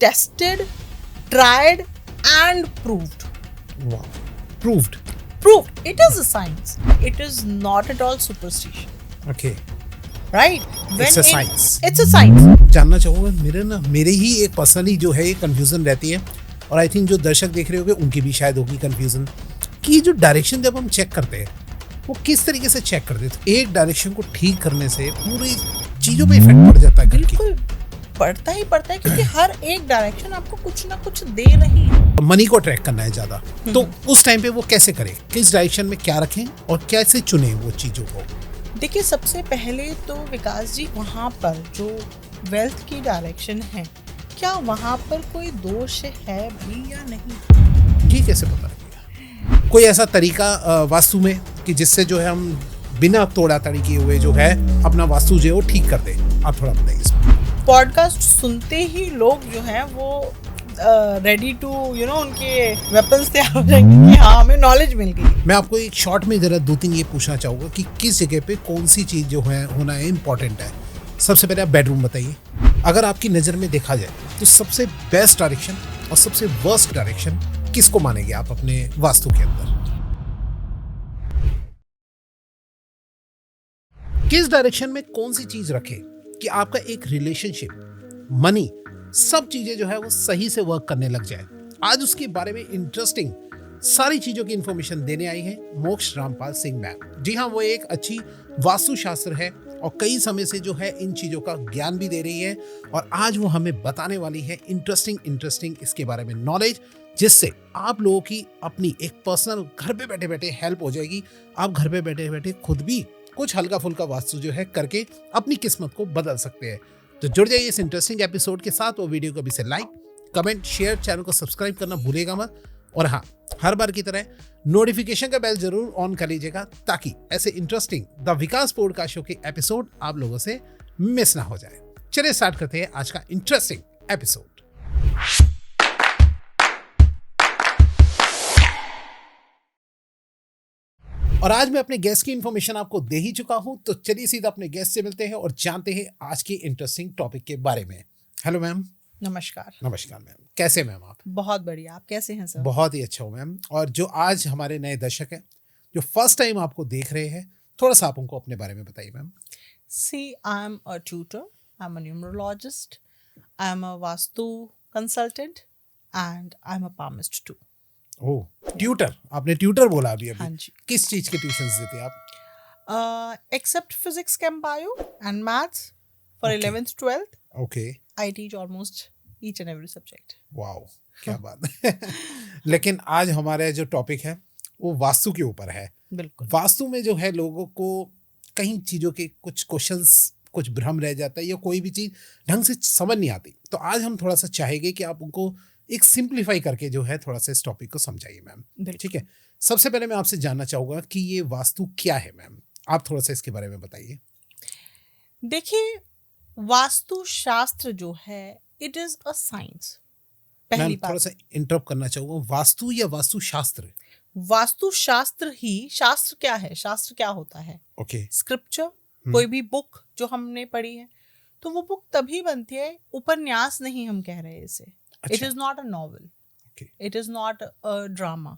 tested, tried, and proved. Wow. Proved. Proved. It is a science. It is not at all superstition. Okay. Right? It's a science. It's a science. जानना चाहूँगा मेरे ही एक personally जो है ये confusion रहती है, और आई थिंक जो दर्शक देख रहे होंगे उनकी भी शायद होगी कंफ्यूजन, कि जो डायरेक्शन जब हम चेक करते हैं वो किस तरीके से चेक करते हैं। तो एक डायरेक्शन को ठीक करने से पूरी चीज़ों पे इफेक्ट पड़ जाता है। बिल्कुल पड़ता ही पड़ता है, क्योंकि हर एक डायरेक्शन आपको कुछ ना कुछ दे रही है। मनी को ट्रैक करना है ज़्यादा, तो उस टाइम पे वो कैसे करें, किस डायरेक्शन में क्या रखें और कैसे चुने वो चीज़ों को। देखिए, सबसे पहले तो विकास जी, वहाँ पर जो वेल्थ की डायरेक्शन है, क्या वहाँ पर कोई दोष है भी या नहीं? ये कैसे पता लगेगा? कोई ऐसा तरीका वास्तु में कि जिससे जो है हम बिना तोड़ा ताड़ी किए हुए जो है अपना वास्तु जो है वो ठीक कर दे? आप थोड़ा बताइए इसमें। पॉडकास्ट सुनते ही लोग जो हैं वो रेडी टू उनके वेपन्स तैयार हो जाएंगे कि हाँ, हमें नॉलेज मिल गई। मैं आपको एक शॉर्ट में जरा 2-3 ये पूछना चाहूँगा कि किस जगह पे कौन सी चीज़ जो है होना है इम्पोर्टेंट है। सबसे पहले आप बेडरूम बताइए। अगर आपकी नज़र में देखा जाए तो सबसे बेस्ट डायरेक्शन और सबसे वर्स्ट डायरेक्शन किसको मानेंगे आप अपने वास्तु के अंदर? किस डायरेक्शन में कौन सी चीज रखें कि आपका एक रिलेशनशिप, मनी, सब चीजें जो है वो सही से वर्क करने लग जाए। आज उसके बारे में इंटरेस्टिंग सारी चीजों की इंफॉर्मेशन देने आई है मोक्ष रामपाल सिंह मैम। जी हाँ, वो एक अच्छी वास्तुशास्त्र है और कई समय से जो है इन चीजों का ज्ञान भी दे रही है, और आज वो हमें बताने वाली है इंटरेस्टिंग इसके बारे में नॉलेज, जिससे आप लोगों की अपनी एक पर्सनल घर पे बैठे बैठे हेल्प हो जाएगी। आप घर पे बैठे बैठे खुद भी कुछ हल्का फुल्का वास्तु जो है करके अपनी किस्मत को बदल सकते हैं। तो जुड़ जाइए इस इंटरेस्टिंग एपिसोड के साथ। वो वीडियो को अभी से लाइक, कमेंट, शेयर, चैनल को सब्सक्राइब करना भूलिएगा मत। और हाँ, हर बार की तरह नोटिफिकेशन का बेल जरूर ऑन कर लीजिएगा, ताकि ऐसे interesting the Vikas podcast show के एपिसोड आप लोगों से मिस ना हो जाए। चलिए स्टार्ट करते हैं आज का इंटरेस्टिंग एपिसोड। और आज मैं अपने गेस्ट की इंफॉर्मेशन आपको दे ही चुका हूं, तो चलिए सीधा अपने गेस्ट से मिलते हैं और जानते हैं आज के इंटरेस्टिंग टॉपिक के बारे में। Hello ma'am. नमस्कार। नमस्कार मैम, कैसे मैम आप? बहुत बढ़िया, आप कैसे हैं सर? बहुत ही अच्छा हूँ मैम। और जो आज हमारे नए दर्शक हैं जो फर्स्ट टाइम आपको देख रहे हैं, थोड़ा सा आप उनको अपने बारे में बताइए ma'am. See, I'm a tutor, I'm a numerologist, I'm a vastu consultant, and I'm a palmist too. Oh, tutor, आपने ट्यूटर बोला अभी हाँ जी। किस चीज के ट्यूशंस देते हैं आप? Except physics, chem, bio, and maths for 11th, 12th, okay, I teach almost each and every subject. Wow, क्या बात है। लेकिन आज हमारा जो टॉपिक है वो वास्तु के ऊपर है। बिल्कुल। वास्तु में जो है लोगों को कई चीज़ों के कुछ क्वेश्चंस, कुछ भ्रम रह जाता है या कोई भी चीज़ ढंग से समझ नहीं आती। तो आज हम थोड़ा सा चाहेंगे कि आप उनको एक सिंप्लीफाई करके जो है थोड़ा सा इस टॉपिक को समझाइए मैम। ठीक है, सबसे पहले मैं आपसे जानना चाहूँगा कि ये वास्तु क्या है मैम? आप थोड़ा सा इसके बारे में बताइए। देखिए, वास्तु शास्त्र जो है, इट इज अ साइंस। पहली बात, थोड़ा सा इंटरप्ट करना चाहूँगा, वास्तु या वास्तु शास्त्र? वास्तु शास्त्र ही। शास्त्र क्या है? शास्त्र क्या होता है? Okay, scripture. कोई भी बुक जो हमने पढ़ी है, तो वो बुक तभी बनती है, उपन्यास नहीं हम कह रहे इसे। It is not a novel, it is not a drama.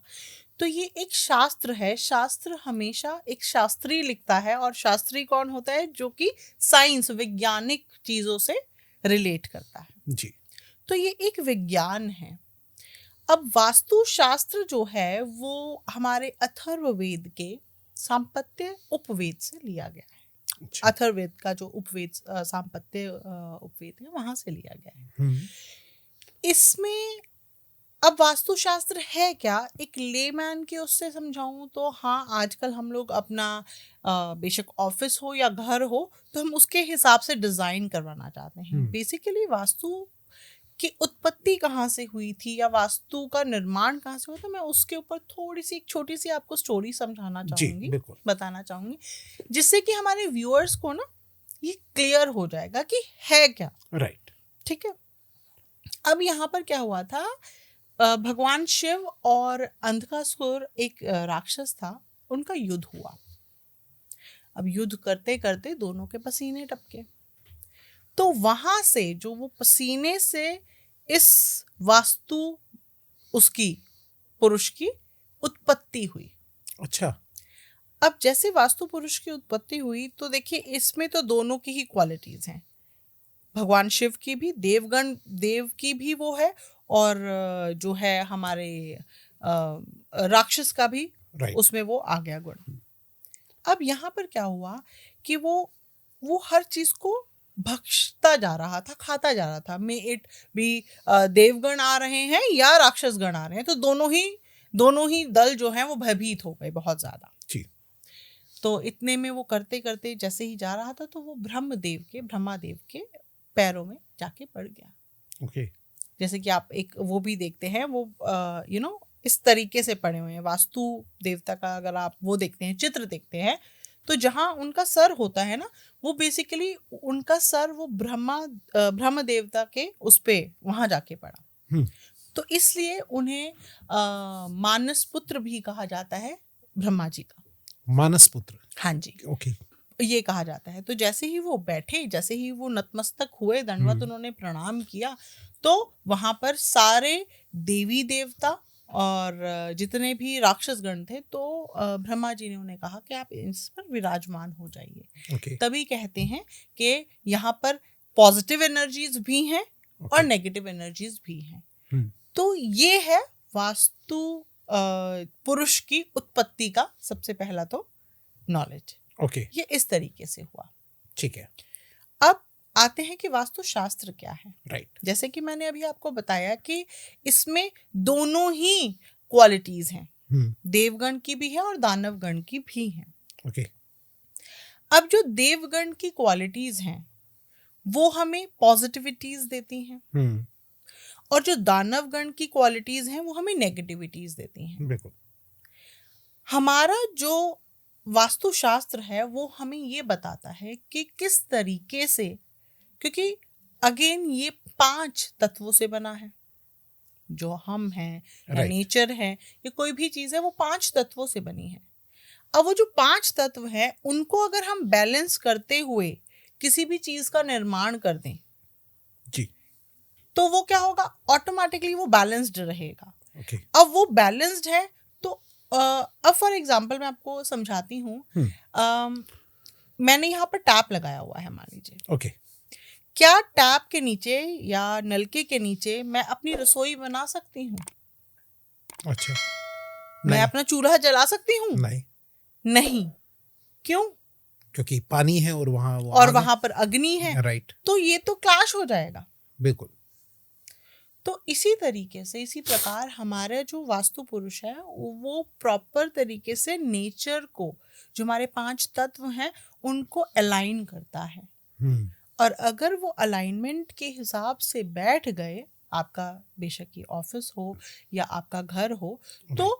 तो ये एक शास्त्र है। शास्त्र हमेशा एक शास्त्री लिखता है, और शास्त्री कौन होता है? जो कि साइंस, वैज्ञानिक चीजों से रिलेट करता है जी। तो ये एक विज्ञान है। अब वास्तु शास्त्र जो है वो हमारे अथर्ववेद के सांपत्य उपवेद से लिया गया है। अच्छा। अथर्ववेद का जो उपवेद, सांपत्य उपवेद है, वहां से लिया गया है। इसमें अब वास्तुशास्त्र है क्या? एक लेमैन के उससे समझाऊं तो हाँ, आजकल हम लोग अपना बेशक ऑफिस हो या घर हो, तो हम उसके हिसाब से डिजाइन करवाना चाहते हैं। बेसिकली वास्तु की उत्पत्ति कहाँ से हुई थी या वास्तु का निर्माण कहाँ से हुआ था, मैं उसके ऊपर थोड़ी सी, एक छोटी सी आपको स्टोरी समझाना चाहूंगी, बताना चाहूंगी, जिससे कि हमारे व्यूअर्स को ना ये क्लियर हो जाएगा कि है क्या। राइट। ठीक है। अब यहाँ पर क्या हुआ था, भगवान शिव और अंधकासुर, एक राक्षस था, उनका युद्ध हुआ। अब युद्ध करते करते दोनों के पसीने टपके, तो वहां से जो वो पसीने से इस वास्तु उसकी पुरुष की उत्पत्ति हुई। अच्छा। अब जैसे वास्तु पुरुष की उत्पत्ति हुई तो देखिए इसमें तो दोनों की ही क्वालिटीज हैं, भगवान शिव की भी, देव की भी वो है, और जो है हमारे राक्षस का भी Right. उसमें वो आ गया गुण। अब यहाँ पर क्या हुआ कि वो हर चीज को भक्षता जा रहा था, खाता जा रहा था। मे इट बी देवगण आ रहे हैं या राक्षस गण आ रहे हैं, तो दोनों ही दल जो हैं वो भयभीत हो गए बहुत ज्यादा जी। तो इतने में वो करते करते जैसे ही जा रहा था तो वो ब्रह्मादेव के पैरों में जाके पड़ गया। ओके। जैसे कि आप एक वो भी देखते हैं, वो इस तरीके से पड़े हुए हैं। वास्तु देवता का अगर आप वो देखते हैं, चित्र देखते हैं, तो जहाँ उनका सर होता है ना, वो बेसिकली उनका सर वो ब्रह्म देवता के उस पे वहां जाके पड़ा। तो इसलिए उन्हें मानस पुत्र भी कहा जाता है, ब्रह्मा जी का मानस पुत्र। हाँ जी। ओके। ये कहा जाता है। तो जैसे ही वो बैठे, जैसे ही वो नतमस्तक हुए, दंडवत उन्होंने प्रणाम किया, तो वहां पर सारे देवी देवता और जितने भी राक्षस गण थे, तो ब्रह्मा जी ने उन्हें कहा कि आप इस पर विराजमान हो जाइए। Okay. तभी कहते हैं कि यहाँ पर पॉजिटिव एनर्जीज भी हैं और नेगेटिव एनर्जीज भी हैं। तो ये है वास्तु पुरुष की उत्पत्ति का सबसे पहला तो नॉलेज। ओके। ये इस तरीके से हुआ। ठीक है। अब आते हैं कि वास्तु शास्त्र क्या है। राइट। जैसे कि मैंने अभी आपको बताया कि इसमें दोनों ही क्वालिटीज हैं, देवगण की भी है और दानव गण की भी है। ओके। अब जो देवगण की क्वालिटीज हैं वो हमें पॉजिटिविटीज देती हैं, और जो दानव गण की क्वालिटीज हैं वो हमें नेगेटिविटीज देती हैं। बिल्कुल। हमारा जो वास्तुशास्त्र है वो हमें ये बताता है कि किस तरीके से, क्योंकि अगेन ये 5 तत्वों से बना है, जो हम हैं या नेचर है या कोई भी चीज है, वो 5 तत्वों से बनी है। अब वो जो 5 तत्व हैं उनको अगर हम बैलेंस करते हुए किसी भी चीज का निर्माण कर दें जी, तो वो क्या होगा, ऑटोमेटिकली वो बैलेंस्ड रहेगा। okay. अब वो बैलेंस्ड है तो अब फॉर एग्जांपल मैं आपको समझाती हूँ। मैंने यहाँ पर टैप लगाया हुआ है, मान लीजिए। okay. क्या टैप के नीचे या नलके के नीचे मैं अपनी रसोई बना सकती हूँ? अच्छा। मैं अपना चूल्हा जला सकती हूँ? नहीं। क्यों? क्योंकि पानी है और वहां पर अग्नि है। राइट। तो ये तो क्लैश हो जाएगा। बिल्कुल। तो इसी तरीके से, इसी प्रकार हमारे जो वास्तु पुरुष है वो प्रॉपर तरीके से नेचर को, जो हमारे 5 तत्व हैं, उनको अलाइन करता है। और अगर वो अलाइनमेंट के हिसाब से बैठ गए, आपका बेशक ये ऑफिस हो या आपका घर हो, तो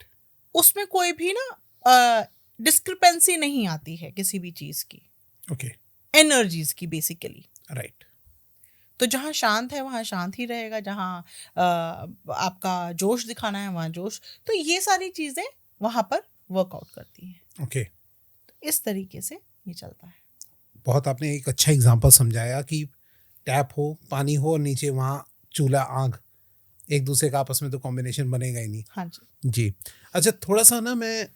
उसमें कोई भी ना डिस्क्रिपेंसी नहीं आती है किसी भी चीज की, एनर्जीज की बेसिकली। राइट। तो जहाँ शांत है वहाँ शांत ही रहेगा, जहाँ आपका जोश दिखाना है वहाँ जोश। तो ये सारी चीजें वहाँ पर वर्कआउट करती हैं। ओके। तो इस तरीके से ये चलता है। बहुत आपने एक अच्छा एग्जांपल समझाया कि टैप हो, पानी हो और नीचे वहाँ चूल्हा, आग, एक दूसरे का आपस में तो कॉम्बिनेशन बनेगा ही नहीं। हाँ जी। जी। अच्छा, थोड़ा सा ना मैं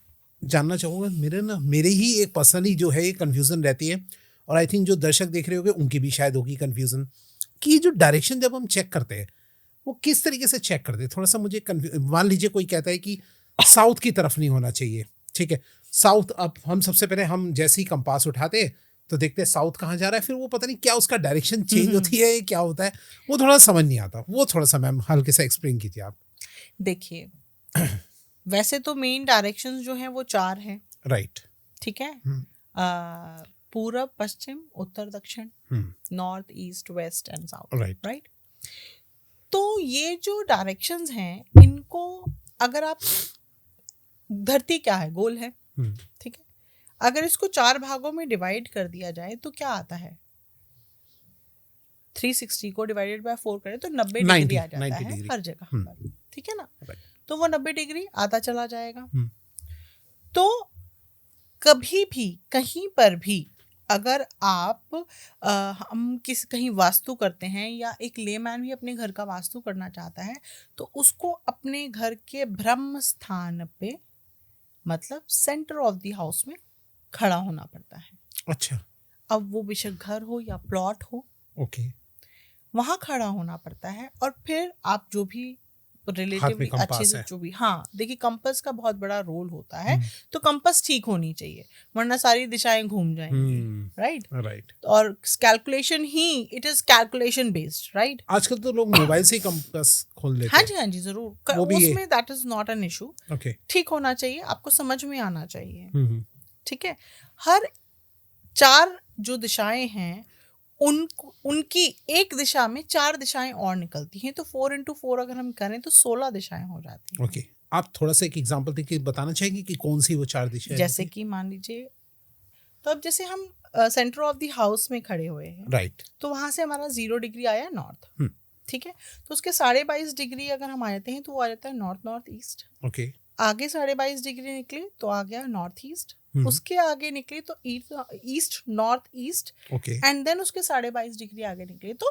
जानना चाहूँगा, मेरे ही एक पर्सनली जो है ये कन्फ्यूज़न रहती है, और आई थिंक जो दर्शक देख रहे होंगे उनकी भी शायद होगी कन्फ्यूज़न, कि जो डायरेक्शन जब हम चेक करते हैं वो किस तरीके से चेक करते हैं। थोड़ा सा मुझे मान लीजिए कोई कहता है कि साउथ की तरफ नहीं होना चाहिए, ठीक है, साउथ। अब हम सबसे पहले हम जैसे ही कंपास उठाते हैं तो देखते हैं साउथ कहाँ जा रहा है, फिर वो पता नहीं क्या उसका डायरेक्शन चेंज होती है, क्या होता है, वो थोड़ा समझ नहीं आता। वो थोड़ा सा मैम हल्के से एक्सप्लेन कीजिए आप। देखिए, वैसे तो मेन डायरेक्शंस जो हैं वो 4 हैं। राइट। ठीक है। पूरब, पश्चिम, उत्तर, दक्षिण, north, east, west and south. Right. तो ये जो डायरेक्शंस हैं, इनको अगर आप, धरती क्या है, गोल है, ठीक है, अगर इसको 4 भागों में डिवाइड कर दिया जाए तो क्या आता है, 360 को डिवाइडेड बाय 4 करें तो 90 डिग्री आ जाता है हर जगह पर, ठीक है ना। तो वो 90 डिग्री आता चला जाएगा। तो कभी भी कहीं पर भी अगर आप हम कहीं वास्तु करते हैं या एक लेमैन भी अपने घर का वास्तु करना चाहता है तो उसको अपने घर के ब्रह्म स्थान पे मतलब सेंटर ऑफ द हाउस में खड़ा होना पड़ता है। अच्छा, अब वो बेशक घर हो या प्लॉट हो, ओके, वहां खड़ा होना पड़ता है। और फिर आप जो भी हाथ रिलेटिवली में अच्छे कंपास से है। जो भी, हाँ देखिए कंपास का बहुत बड़ा रोल होता है, तो कंपास ठीक होनी चाहिए वरना सारी दिशाएं घूम जाएंगी, राइट। राइट। और calculation he, it is calculation based, right. आजकल तो लोग मोबाइल से ही कंपास खोल लेते हाँ हैं। जी, हाँ जी, जरूर, वो भी उसमें that is not an issue. Okay. ठीक होना चाहिए, आपको समझ में आना चाहिए, ठीक है। हर 4 जो दिशाएं हैं उनकी एक दिशा में 4 दिशाएं और निकलती हैं, तो 4x4 अगर हम करें तो 16 दिशाएं हो जाती हैं। ओके, आप थोड़ा सा एक एग्जांपल देके बताना चाहेंगे कि कौन सी वो 4 दिशाएं जैसे कि मान लीजिए, तो अब जैसे हम सेंटर ऑफ द हाउस में खड़े हुए हैं, राइट, तो वहां से हमारा 0 डिग्री आया नॉर्थ, ठीक है। तो उसके 22.5 डिग्री अगर हम आ जाते हैं तो वो आ जाता है नॉर्थ नॉर्थ ईस्ट। ओके, आगे 22.5 डिग्री निकले तो आ गया नॉर्थ ईस्ट। उसके आगे निकले तो east north east, okay, and then उसके 22.5 डिग्री आगे निकले तो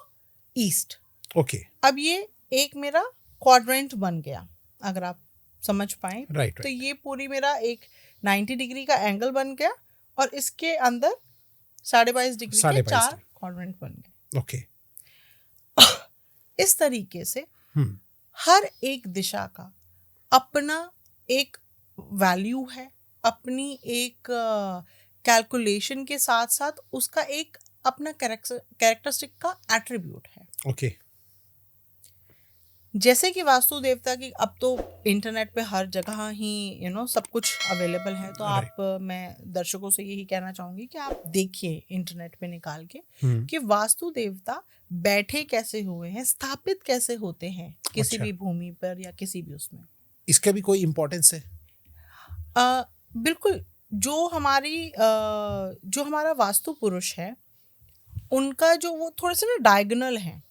ईस्ट। ओके। अब ये एक मेरा क्वाड्रेंट बन गया, अगर आप समझ पाए, राइट, तो ये पूरी मेरा एक 90 डिग्री का एंगल बन गया और इसके अंदर 22.5 डिग्री के 4 क्वाड्रेंट बन गए। ओके। इस तरीके से हर एक दिशा का अपना एक वैल्यू है, अपनी एक कैलकुलेशन के साथ साथ उसका एक अपना कैरेक्टरिस्टिक का एट्रीब्यूट है। ओके। जैसे कि वास्तु देवता की अब तो इंटरनेट पे हर जगह ही सब कुछ अवेलेबल है, तो आप मैं दर्शकों से यही कहना चाहूंगी कि आप देखिए इंटरनेट पे निकाल के कि वास्तु देवता बैठे कैसे हुए हैं, स्थापित कैसे होते हैं किसी भी भूमि पर या किसी भी उसमें। इसका भी कोई इम्पोर्टेंस है? बिल्कुल। जो हमारा वास्तु पुरुष है उनका जो वो थोड़े से ना डायगोनल है।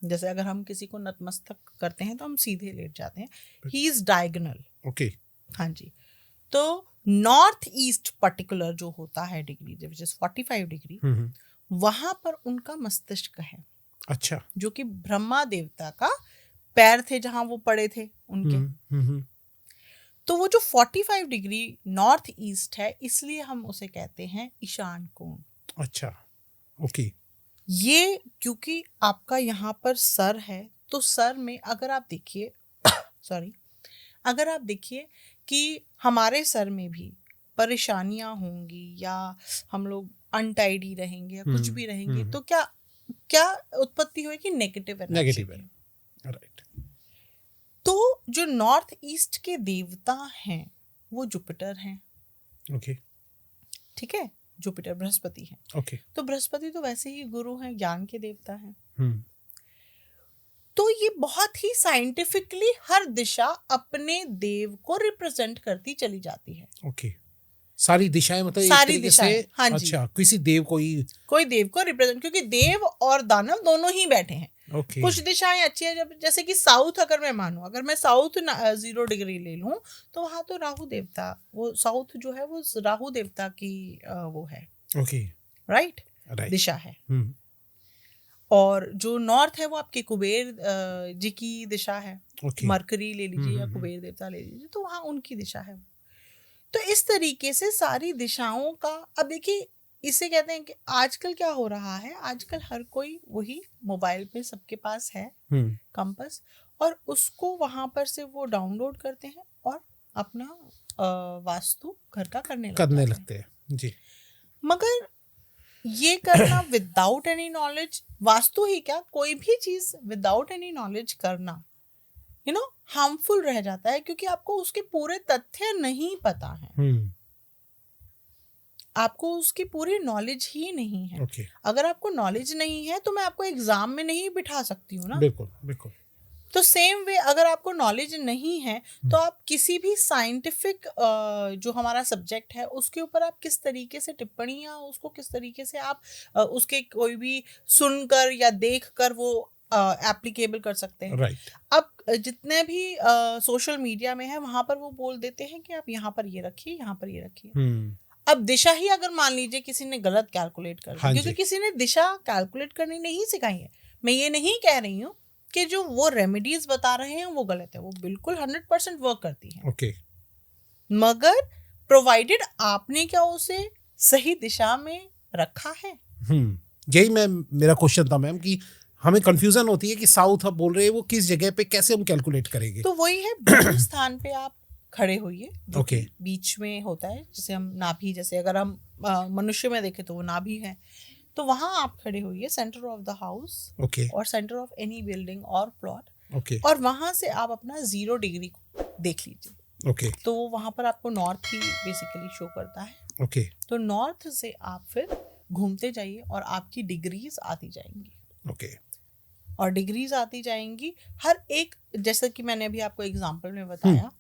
जैसे अगर हम किसी को नतमस्तक करते हैं तो हम सीधे लेट जाते हैं, ही इज डायगोनल। ओके। हाँ जी। तो नॉर्थ ईस्ट पर्टिकुलर जो होता है डिग्री विच इज 45 डिग्री, वहां पर उनका मस्तिष्क है। अच्छा। जो कि ब्रह्मा देवता का पैर थे जहां वो पड़े थे उनके। तो वो जो 45 डिग्री नॉर्थ ईस्ट है, इसलिए हम उसे कहते हैं ईशान कोण। अच्छा, ओके। ये क्योंकि आपका यहाँ पर सर है, तो सर में अगर आप देखिए अगर आप देखिए कि हमारे सर में भी परेशानियां होंगी या हम लोग अनटाइडी रहेंगे या कुछ भी रहेंगे, तो क्या उत्पत्ति होगी? Negative energy. राइट। तो जो नॉर्थ ईस्ट के देवता हैं वो जुपिटर हैं। ओके। ठीक है, जुपिटर बृहस्पति है। ओके। तो बृहस्पति तो वैसे ही गुरु हैं, ज्ञान के देवता हैं। तो ये बहुत ही साइंटिफिकली हर दिशा अपने देव को रिप्रेजेंट करती चली जाती है। ओके। सारी दिशाएं मतलब सारी एक तरीके दिशाएं, से, हाँ जी। अच्छा, किसी देव कोई देव को रिप्रेजेंट, क्योंकि देव और दानव दोनों ही बैठे हैं। ओके। कुछ दिशाएं अच्छी है, जैसे कि साउथ अगर मैं मानूं, अगर मैं साउथ 0 डिग्री ले लूं तो वहां तो राहु देवता, वो साउथ जो है वो राहु देवता की वो है। ओके। राइट, दिशा है। और जो नॉर्थ है वो आपके कुबेर जी की दिशा है। मरकरी ले लीजिए या कुबेर देवता ले लीजिए, तो वहां उनकी दिशा है। तो इस तरीके से सारी दिशाओं का, अब देखिए इसे कहते हैं कि आजकल क्या हो रहा है, आजकल हर कोई वही मोबाइल पे सबके पास है कंपास, और उसको वहां पर से वो डाउनलोड करते हैं और अपना वास्तु घर का करने लगते हैं जी। मगर ये करना विदाउट एनी नॉलेज, वास्तु ही क्या, कोई भी चीज विदाउट एनी नॉलेज करना हार्मफुल रह जाता है, क्योंकि आपको उसके पूरे तथ्य नहीं पता है। आपको उसकी पूरी नॉलेज ही नहीं है। अगर आपको नॉलेज नहीं है तो मैं आपको एग्जाम में नहीं बिठा सकती हूँ ना। बिल्कुल बिल्कुल। तो सेम वे अगर आपको नॉलेज नहीं है तो आप किसी भी साइंटिफिक जो हमारा सब्जेक्ट है उसके ऊपर आप किस तरीके से टिप्पणी या उसको किस तरीके से आप उसके कोई भी सुनकर या देखकर वो एप्लीकेबल कर सकते हैं। राइट। अब जितने भी सोशल मीडिया में है वहां पर वो बोल देते हैं कि आप यहाँ पर ये रखिए, यहाँ पर ये रखिए। अब दिशा ही अगर मान लीजिए किसी ने गलत कैलकुलेट कर दी, हाँ क्योंकि जी। किसी ने दिशा कैलकुलेट करनी नहीं सिखाई है। मैं ये नहीं कह रही हूँ कि जो वो रेमेडीज बता रहे हैं वो गलत है, वो बिल्कुल 100% वर्क करती है, ओके, मगर प्रोवाइडेड आपने क्या उसे सही दिशा में रखा है। यही मेरा क्वेश्चन था मैम कि हमें कंफ्यूजन होती है कि साउथ आप बोल रहे हैं, वो किस जगह पे कैसे हम कैलकुलेट करेंगे। तो वही है, बिल्कुल स्थान पे आप खड़े होइए जो Okay. कि बीच में होता है, जैसे हम नाभि, जैसे अगर हम मनुष्य में देखें तो वो नाभि है, तो वहां आप खड़े होइए centre of the house okay और सेंटर ऑफ एनी बिल्डिंग और प्लॉट, ओके और वहां से आप अपना 0 डिग्री को देख लीजिए। ओके तो वहां पर आपको नॉर्थ ही बेसिकली शो करता है। ओके तो नॉर्थ से आप फिर घूमते जाइए और आपकी डिग्रीज आती जाएंगी, ओके और डिग्रीज आती जाएंगी हर एक, जैसे कि मैंने अभी आपको एग्जांपल में बताया,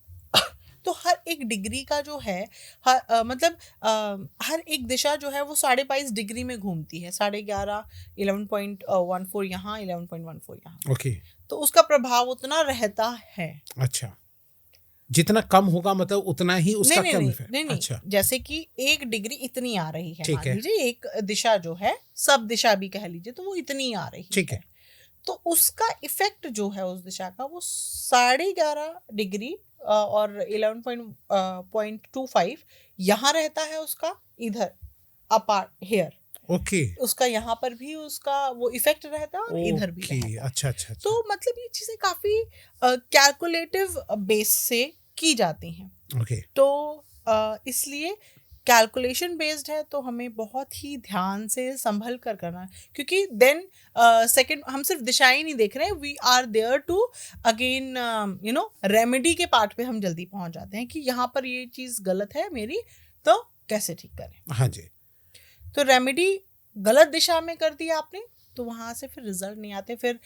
तो हर एक डिग्री का जो है हर एक दिशा जो है वो 22.5 डिग्री में घूमती है, 11.5, 11.14 यहाँ, 11.14 यहाँ। ओके, तो उसका प्रभाव उतना रहता है। अच्छा, जितना कम होगा मतलब उतना ही उसका नहीं कम नहीं इफेक्ट। नहीं नहीं, अच्छा, जैसे कि 1 डिग्री इतनी आ रही है, ठीक मान है। लीजिए एक दिशा जो है, सब दिशा भी कह लीजिए, तो वो इतनी आ रही ठीक है। तो उसका इफेक्ट जो है उस दिशा का वो 11.5 डिग्री और 11.25 यहाँ रहता है, उसका इधर अपार्ट हेयर, ओके उसका यहाँ पर भी उसका वो इफेक्ट रहता है और इधर भी ओके, रहता है। अच्छा अच्छा अच्छा, तो मतलब ये चीजें काफी कैलकुलेटिव बेस से की जाती हैं। ओके तो इसलिए कैलकुलेशन बेस्ड है, तो हमें बहुत ही ध्यान से संभल कर करना है, क्योंकि देन सेकंड हम सिर्फ दिशाएं नहीं देख रहे हैं, we are there to again remedy के पार्ट पे हम जल्दी पहुंच जाते हैं कि यहाँ पर ये चीज गलत है मेरी, तो कैसे ठीक करें। हाँ जी, तो रेमेडी गलत दिशा में कर दिया आपने, तो वहां से फिर रिजल्ट नहीं आते, फिर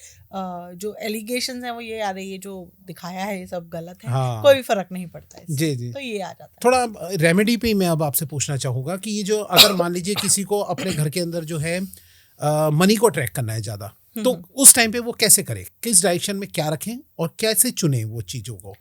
जो एलिगेशंस हैं वो ये आ रही है, जो दिखाया है ये सब गलत है, हाँ। कोई फर्क नहीं पड़ता है जी जी। तो ये आ जाता है। थोड़ा रेमेडी पे मैं अब आपसे पूछना चाहूँगा कि ये जो अगर मान लीजिए किसी को अपने घर के अंदर जो है मनी को ट्रैक करना है ज़्यादा, तो उस टाइम पे वो कैसे करे, किस डायरेक्शन में क्या रखें और कैसे चुने वो चीज़ों को।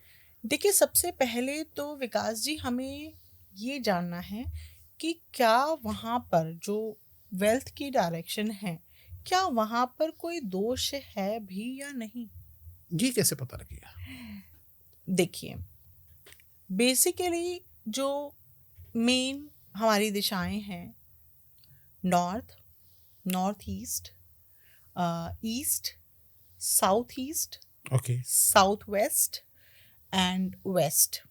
देखिए, सबसे पहले तो विकास जी हमें ये जानना है कि क्या वहाँ पर जो वेल्थ की डायरेक्शन है, क्या वहाँ पर कोई दोष है भी या नहीं। जी, कैसे पता लगेगा। देखिए, बेसिकली जो मेन हमारी दिशाएं हैं, north, north east, east, south east, okay, south west and west,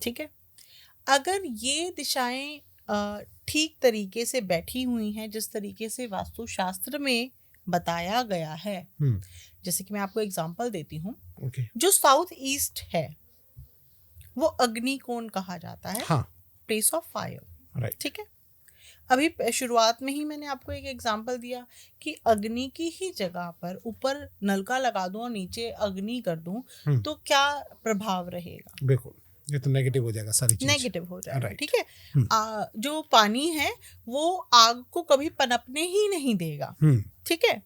ठीक है। अगर ये दिशाएं ठीक तरीके से बैठी हुई हैं, जिस तरीके से वास्तुशास्त्र में बताया गया है, जैसे कि मैं आपको एग्जांपल देती हूँ, जो साउथ ईस्ट है वो अग्नि कोण कहा जाता है, हाँ, प्लेस ऑफ फायर, राइट, ठीक है। अभी शुरुआत में ही मैंने आपको एक एग्जांपल दिया कि अग्नि की ही जगह पर ऊपर नलका लगा दूं और नीचे अग्नि कर दूं, तो क्या प्रभाव रहेगा। बिल्कुल, ये तो नेगेटिव हो जाएगा, सारी चीज नेगेटिव हो जाएगा, right. ठीक है। जो पानी है वो आग को कभी पनपने ही नहीं देगा, ठीक है।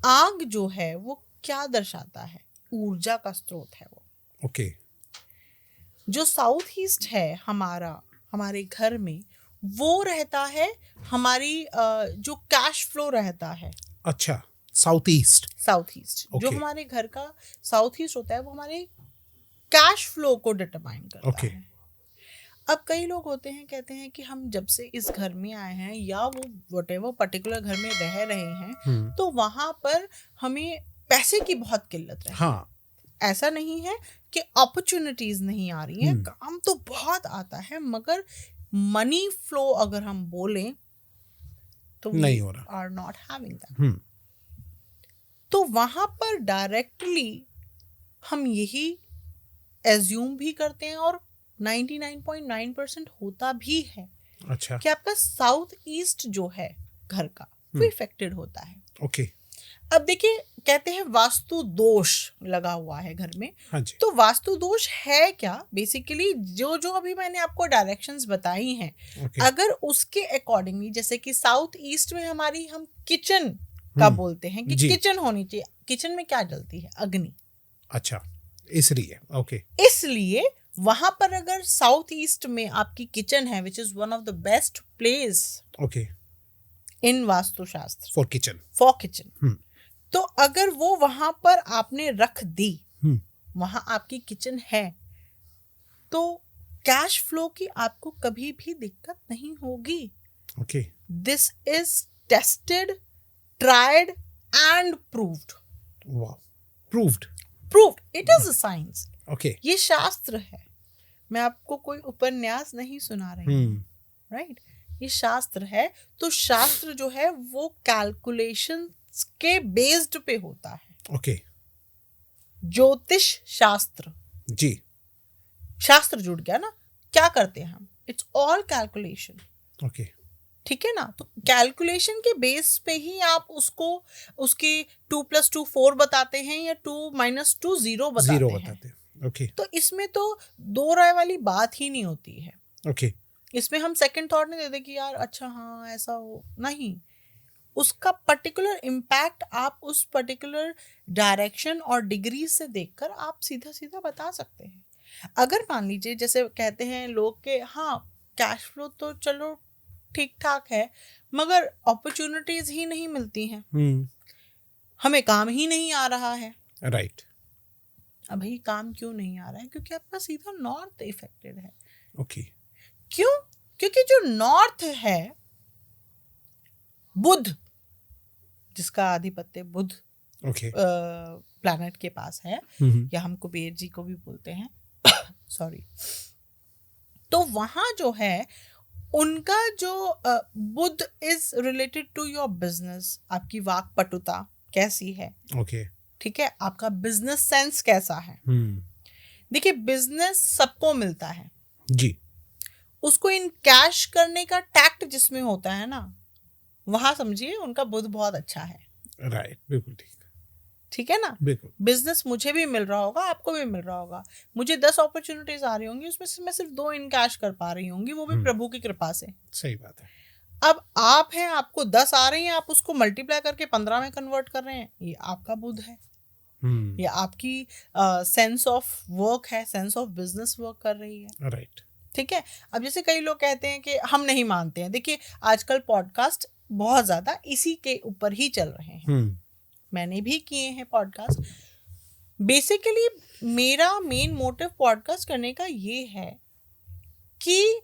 आग जो है वो क्या दर्शाता है, ऊर्जा का स्रोत है वो, ओके। जो साउथ ईस्ट है हमारे घर में, वो रहता है हमारी जो कैश फ्लो रहता है। अच्छा, साउथ ईस्ट जो हमारे घर का साउथ ईस्ट होता है वो हमारे कैश फ्लो को डिटरमाइन करता है। अब कई लोग होते हैं, कहते हैं कि हम जब से इस घर में आए हैं या वो व्हाटएवर पर्टिकुलर घर में रह रहे हैं, तो वहां पर हमें पैसे की बहुत किल्लत है। हाँ, ऐसा नहीं है कि अपॉर्चुनिटीज नहीं आ रही हैं, काम तो बहुत आता है, मगर मनी फ्लो अगर हम बोलें तो नहीं हो रहा, आर नॉट हैविंग दैट। तो वहां पर डायरेक्टली हम यही एज्यूम भी करते हैं और 99.9% होता भी है, अच्छा, कि आपका साउथ ईस्ट जो है घर का वो इफेक्टेड होता है। ओके। अब देखिए, कहते हैं वास्तु दोष लगा हुआ है घर में। हाँ जी। तो वास्तु दोष है क्या, बेसिकली जो अभी मैंने आपको डायरेक्शंस बताई हैं, अगर उसके अकॉर्डिंगली, जैसे कि साउथ ईस्ट में हमारी हम किचन का बोलते हैं कि किचन होनी चाहिए, किचन में क्या जलती है, अग्नि। अच्छा, इसलिए ओके, इसलिए वहां पर अगर साउथ ईस्ट में आपकी किचन है, which is one of the best place okay in Vastushastra for kitchen, for kitchen, तो अगर वो वहां पर आपने रख दी, वहां आपकी किचन है, तो कैश फ्लो की आपको कभी भी दिक्कत नहीं होगी. Okay this is tested, tried and proved. वाह, proved, proved, it is a science. Okay ये शास्त्र है, मैं आपको कोई उपन्यास नहीं सुना रही हूँ, राइट? ये शास्त्र है. तो शास्त्र जो है वो कैलकुलेशन के बेस्ड पे होता है. ओके ज्योतिष शास्त्र, जी, शास्त्र जुड़ गया ना, क्या करते हैं हम? It's all calculation. ओके ठीक है ना? तो कैलकुलेशन के बेस पे ही आप उसको उसकी 2 + 2 4 बताते हैं या 2 - 2 0 बताते हैं. ओके तो इसमें तो दो राय वाली बात ही नहीं होती है. ओके इसमें हम सेकंड थॉट नहीं देते कि यार अच्छा हाँ ऐसा हो, नहीं. उसका पर्टिकुलर इम्पैक्ट आप उस पर्टिकुलर डायरेक्शन और डिग्री से देखकर आप सीधा सीधा बता सकते हैं. अगर मान लीजिए जैसे कहते हैं लोग के हाँ कैश फ्लो तो चलो ठीक ठाक है, मगर अपॉर्चुनिटीज ही नहीं मिलती हैं, हमें काम ही नहीं आ रहा है. राइट. अब भाई काम क्यों नहीं आ रहा है? क्योंकि आपका सीधा नॉर्थ इफेक्टेड है. ओके क्यों? क्योंकि जो नॉर्थ है, बुध, जिसका आधिपत्य बुध ओके प्लैनेट के पास है, या हम कुबेर जी को भी बोलते हैं, सॉरी. तो वहां जो है उनका जो Budh is related to your business. आपकी वाक्पटुता कैसी है? ओके ठीक है, आपका बिजनेस सेंस कैसा है? देखिए बिजनेस सबको मिलता है जी, उसको इन कैश करने का टैक्ट जिसमें होता है ना, वहां समझिए उनका बुध बहुत अच्छा है. राइट, बिल्कुल ठीक, ठीक है ना? बिल्कुल. बिजनेस मुझे भी मिल रहा होगा, आपको भी मिल रहा होगा, मुझे 10 अपॉर्चुनिटीज आ रही होंगी, उसमें से मैं सिर्फ 2 इन कैश कर पा रही होंगी, वो भी प्रभु की कृपा से. सही बात है. अब आप हैं, आपको 10 आ रही हैं, आप उसको मल्टीप्लाई करके 15 में कन्वर्ट कर रहे हैं, ये आपका बुध है. ये आपकी सेंस ऑफ वर्क है, सेंस ऑफ बिजनेस वर्क कर रही है. राइट. ठीक है. अब जैसे कई लोग कहते हैं कि हम नहीं मानते हैं. देखिए आजकल पॉडकास्ट बहुत ज्यादा इसी के ऊपर ही चल रहे हैं. मैंने भी किए हैं पॉडकास्ट. बेसिकली मेरा मेन मोटिव पॉडकास्ट करने का ये है कि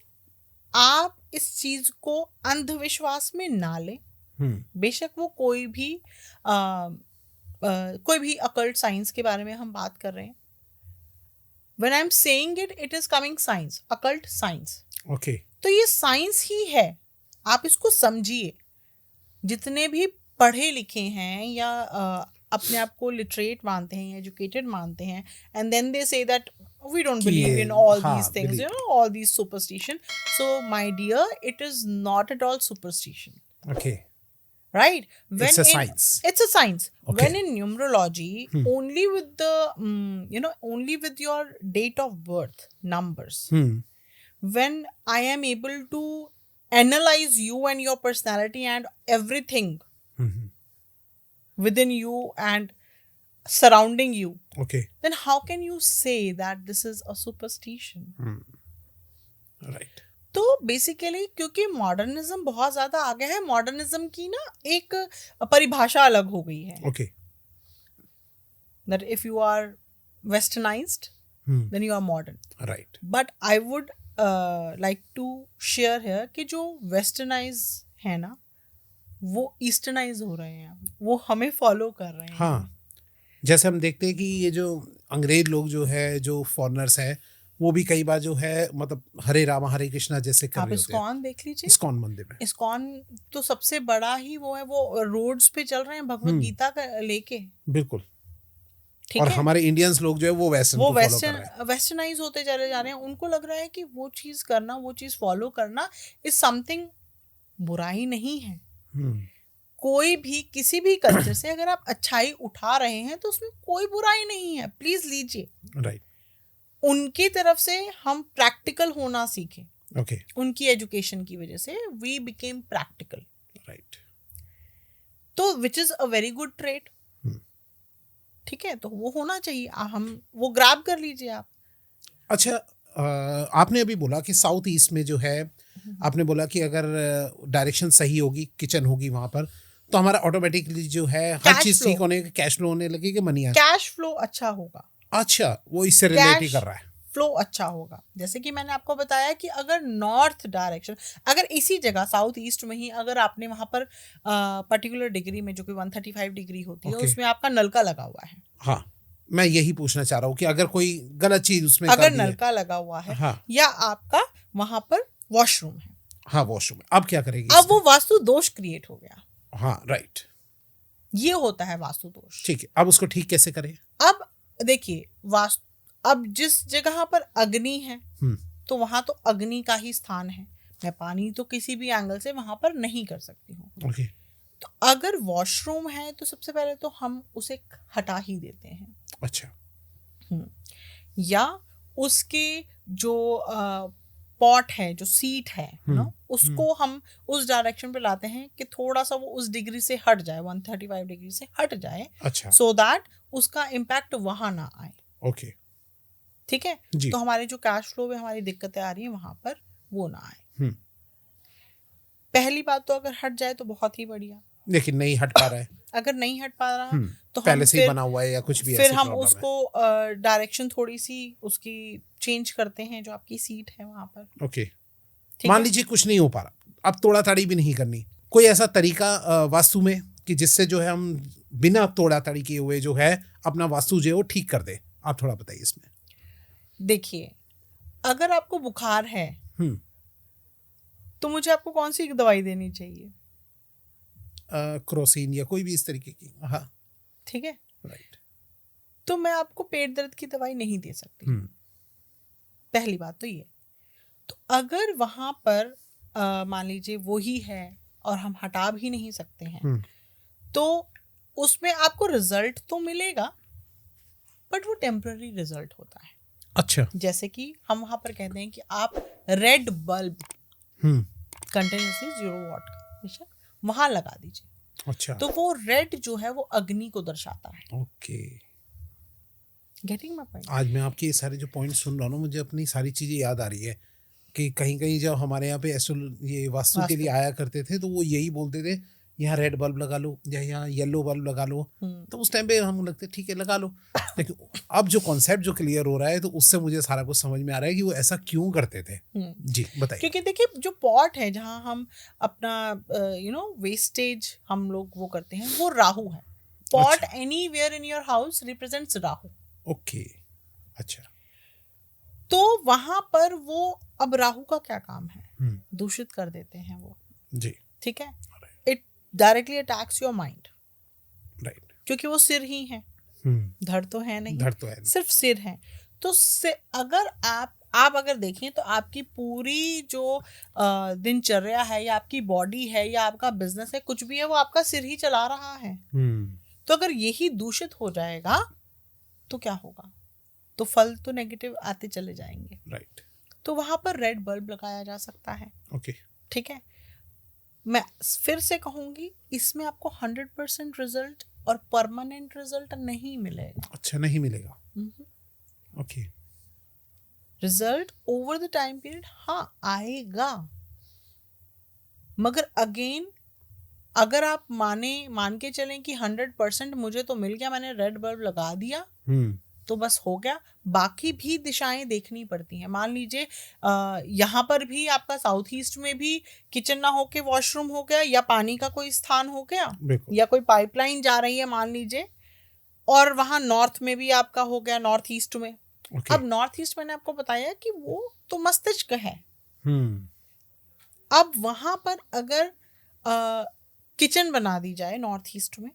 आप इस चीज को अंधविश्वास में ना लें. बेशक वो कोई भी अकल्ट साइंस के बारे में हम बात कर रहे हैं. When I'm saying it, it is coming science, occult science. Okay. तो ये साइंस ही है, आप इसको समझिए. जितने भी पढ़े लिखे हैं या अपने आप को लिटरेट मानते हैं, एजुकेटेड मानते हैं, and then they say that we don't believe in all these things, you know, all these superstition. So my dear, it is not at all superstition. Okay. Right? It's a science. It's a science. Okay. When in numerology, only with the, only with your date of birth numbers, when I am able to analyze you and your personality and everything within you and surrounding you, Okay. then how can you say that this is a superstition? Right. तो basically क्योंकि modernism बहुत ज्यादा आ गया है, modernism की ना एक परिभाषा अलग हो गई है. Okay. That if you are westernized, then you are modern. Right. But I would like to share here कि जो westernize है ना, वो easternize हो रहे हैं, वो हमें फॉलो कर रहे हैं. हाँ, जैसे हम देखते हैं कि ये जो अंग्रेज लोग जो है, जो फॉरेनर्स है, वो भी कई बार जो है मतलब हरे रामा हरे कृष्णा जैसे कर आप रहे होते हैं. इस्कॉन देख लीजिए. इस्कॉन मंदिर में, इस्कॉन तो सबसे बड़ा ही वो है, वो रोड्स पे चल रहे हैं भगवत गीता का लेके. बिल्कुल. ठीक और है? हमारे इंडियंस लोग जो है वो वेस्टर्न को फॉलो कर रहे हैं. वेस्टर्नाइज होते चले जा रहे हैं. उनको लग रहा है कि वो चीज करना, वो चीज फॉलो करना इज समथिंग, बुराई नहीं है. कोई भी किसी भी कल्चर से अगर आप अच्छाई उठा रहे हैं तो उसमें कोई बुराई नहीं है, प्लीज लीजिए. राइट. उनकी तरफ से हम प्रैक्टिकल होना सीखें. ओके. उनकी एजुकेशन की वजह से वी बिकेम प्रैक्टिकल. राइट. तो which is a very good trait. ठीक है, तो वो होना चाहिए. हम वो ग्रैब कर लीजिए आप. अच्छा, आपने अभी बोला कि साउथ ईस्ट में जो है, आपने बोला कि अगर डायरेक्शन सही होगी, किचन होगी वहां पर, तो हमारा ऑटोमेटिकली जो है हर Cash चीज flow. ठीक होने, कैश फ्लो होने लगेगी, मनी आए। कैश फ्लो अच्छा होगा, अच्छा, वो इससे रिलेट ही Cash कर रहा है। फ्लो अच्छा होगा। जैसे कि मैंने आपको बताया कि अगर नॉर्थ डायरेक्शन, अगर इसी जगह साउथ ईस्ट में ही अगर आपने वहां पर पर्टिकुलर डिग्री में जो कि 135 डिग्री होती है, Okay. उसमें आपका नलका लगा हुआ है, हाँ, मैं यही पूछना चाह रहा हूँ कि अगर कोई गलत चीज उसमें अगर कर दी है। नलका लगा हुआ है, हाँ या आपका वहां पर वॉशरूम है, हाँ, वॉशरूम, अब क्या करेगी अब इसमें? वो वास्तु दोष क्रिएट हो गया। हाँ, राइट, ये होता है वास्तु दोष। ठीक है। अब उसको ठीक कैसे करें? अब देखिए, वास्तु, अब जिस जगह पर अग्नि है तो वहां तो अग्नि का ही स्थान है, मैं पानी तो किसी भी एंगल से वहां पर नहीं कर सकती हूँ। ओके, तो अगर वॉशरूम है तो सबसे पहले तो हम उसे हटा ही देते हैं, अच्छा, या उसके जो पॉट है, जो सीट है ना, उसको हम उस डायरेक्शन पे लाते हैं कि थोड़ा सा वो उस डिग्री से हट जाए, 135 डिग्री से हट जाए, अच्छा, सो दैट उसका इम्पैक्ट वहां ना आए। ओके, ठीक है, जी। तो हमारे जो कैश फ्लो में हमारी दिक्कतें आ रही हैं वहां पर वो ना आए। पहली बात तो अगर हट जाए तो बहुत ही बढ़िया, लेकिन नहीं हट पा रहा है, अगर नहीं हट पा रहा तो हम पहले से ही फिर बना हुआ है या कुछ भी फिर ऐसी हम प्रॉब्लम है। उसको डायरेक्शन थोड़ी सी उसकी चेंज करते हैं, जो आपकी सीट है वहां पर। ओके, ठीक मान है? लीजिए कुछ नहीं हो पा रहा, अब तोड़ा ताड़ी भी नहीं करनी, कोई ऐसा तरीका वास्तु में कि जिससे जो है हम बिना तोड़ा ताड़ी किए हुए जो है अपना वास्तु जो है वो ठीक कर दे, आप थोड़ा बताइए इसमें। देखिए, अगर आपको बुखार है हम्म, तो मुझे आपको कौन सी दवाई देनी चाहिए? क्रोसिन या कोई भी इस तरीके की। हाँ, ठीक है, राइट, तो मैं आपको पेट दर्द की दवाई नहीं दे सकती। पहली बात तो ये। तो अगर वहां पर मान लीजिए वो ही है और हम हटा भी नहीं सकते हैं, तो उसमें आपको रिजल्ट तो मिलेगा, बट वो टेम्पररी रिजल्ट होता है। अच्छा, जैसे कि हम वहां पर कहते हैं कि आप रेड बल्ब कंटिन्यूसली 0 वॉट का बेशक वहां लगा दीजिए, अच्छा, तो वो रेड जो है वो अग्नि को दर्शाता है। ओके। Getting my point? आज मैं आपके ये सारे जो पॉइंट सुन रहा हूँ ना, मुझे अपनी सारी चीजें याद आ रही है कि कहीं कहीं जब हमारे यहाँ पे ये वास्तु के लिए आया करते थे तो वो यही बोलते थे, यहाँ रेड बल्ब लगा लो या यहाँ येलो बल्ब लगा लो, तो उस टाइम पे हम लगते ठीक है लगा लो, लेकिन अब जो कॉन्सेप्ट जो क्लियर हो रहा है तो उससे मुझे सारा कुछ समझ में आ रहा है कि वो ऐसा क्यों करते थे। जी बताइए। क्योंकि देखिए, जो पॉट है जहाँ हम अपना वेस्टेज हम लोग वो करते हैं, वो राहु है। Pot anywhere in your house represents Rahu. Okay, अच्छा, तो वहां पर वो, अब राहु का क्या काम है? दूषित कर देते हैं वो। जी, ठीक है, it directly attacks your mind, right, क्योंकि वो सिर ही है, धड़ तो है नहीं, धड़ तो है नहीं, सिर्फ सिर है। तो अगर आप अगर देखें तो आपकी पूरी जो दिनचर्या है, या आपकी बॉडी है, या आपका बिजनेस है, कुछ भी है, वो आपका सिर ही चला रहा है। तो अगर यही दूषित हो जाएगा तो क्या होगा? तो फल तो नेगेटिव आते चले जाएंगे। राइट, तो वहां पर रेड बल्ब लगाया जा सकता है। ओके, ठीक है, मैं फिर से कहूंगी, इसमें आपको 100% रिजल्ट और परमानेंट रिजल्ट नहीं मिलेगा। अच्छा, नहीं मिलेगा, okay, result over the time period हाँ आएगा, मगर अगेन अगर आप मान के चलें कि 100% मुझे तो मिल गया, मैंने रेड बल्ब लगा दिया तो बस हो गया, बाकी भी दिशाएं देखनी पड़ती हैं। मान लीजिए यहाँ पर भी आपका साउथ ईस्ट में भी किचन ना होके वॉशरूम हो गया, या पानी का कोई स्थान हो गया, या कोई पाइपलाइन जा रही है मान लीजिए, और वहां नॉर्थ में भी आपका हो गया, नॉर्थ ईस्ट में। अब नॉर्थ ईस्ट मैंने आपको बताया कि वो तो मस्तिष्क है। अब वहां पर अगर किचन बना दी जाए नॉर्थ ईस्ट में,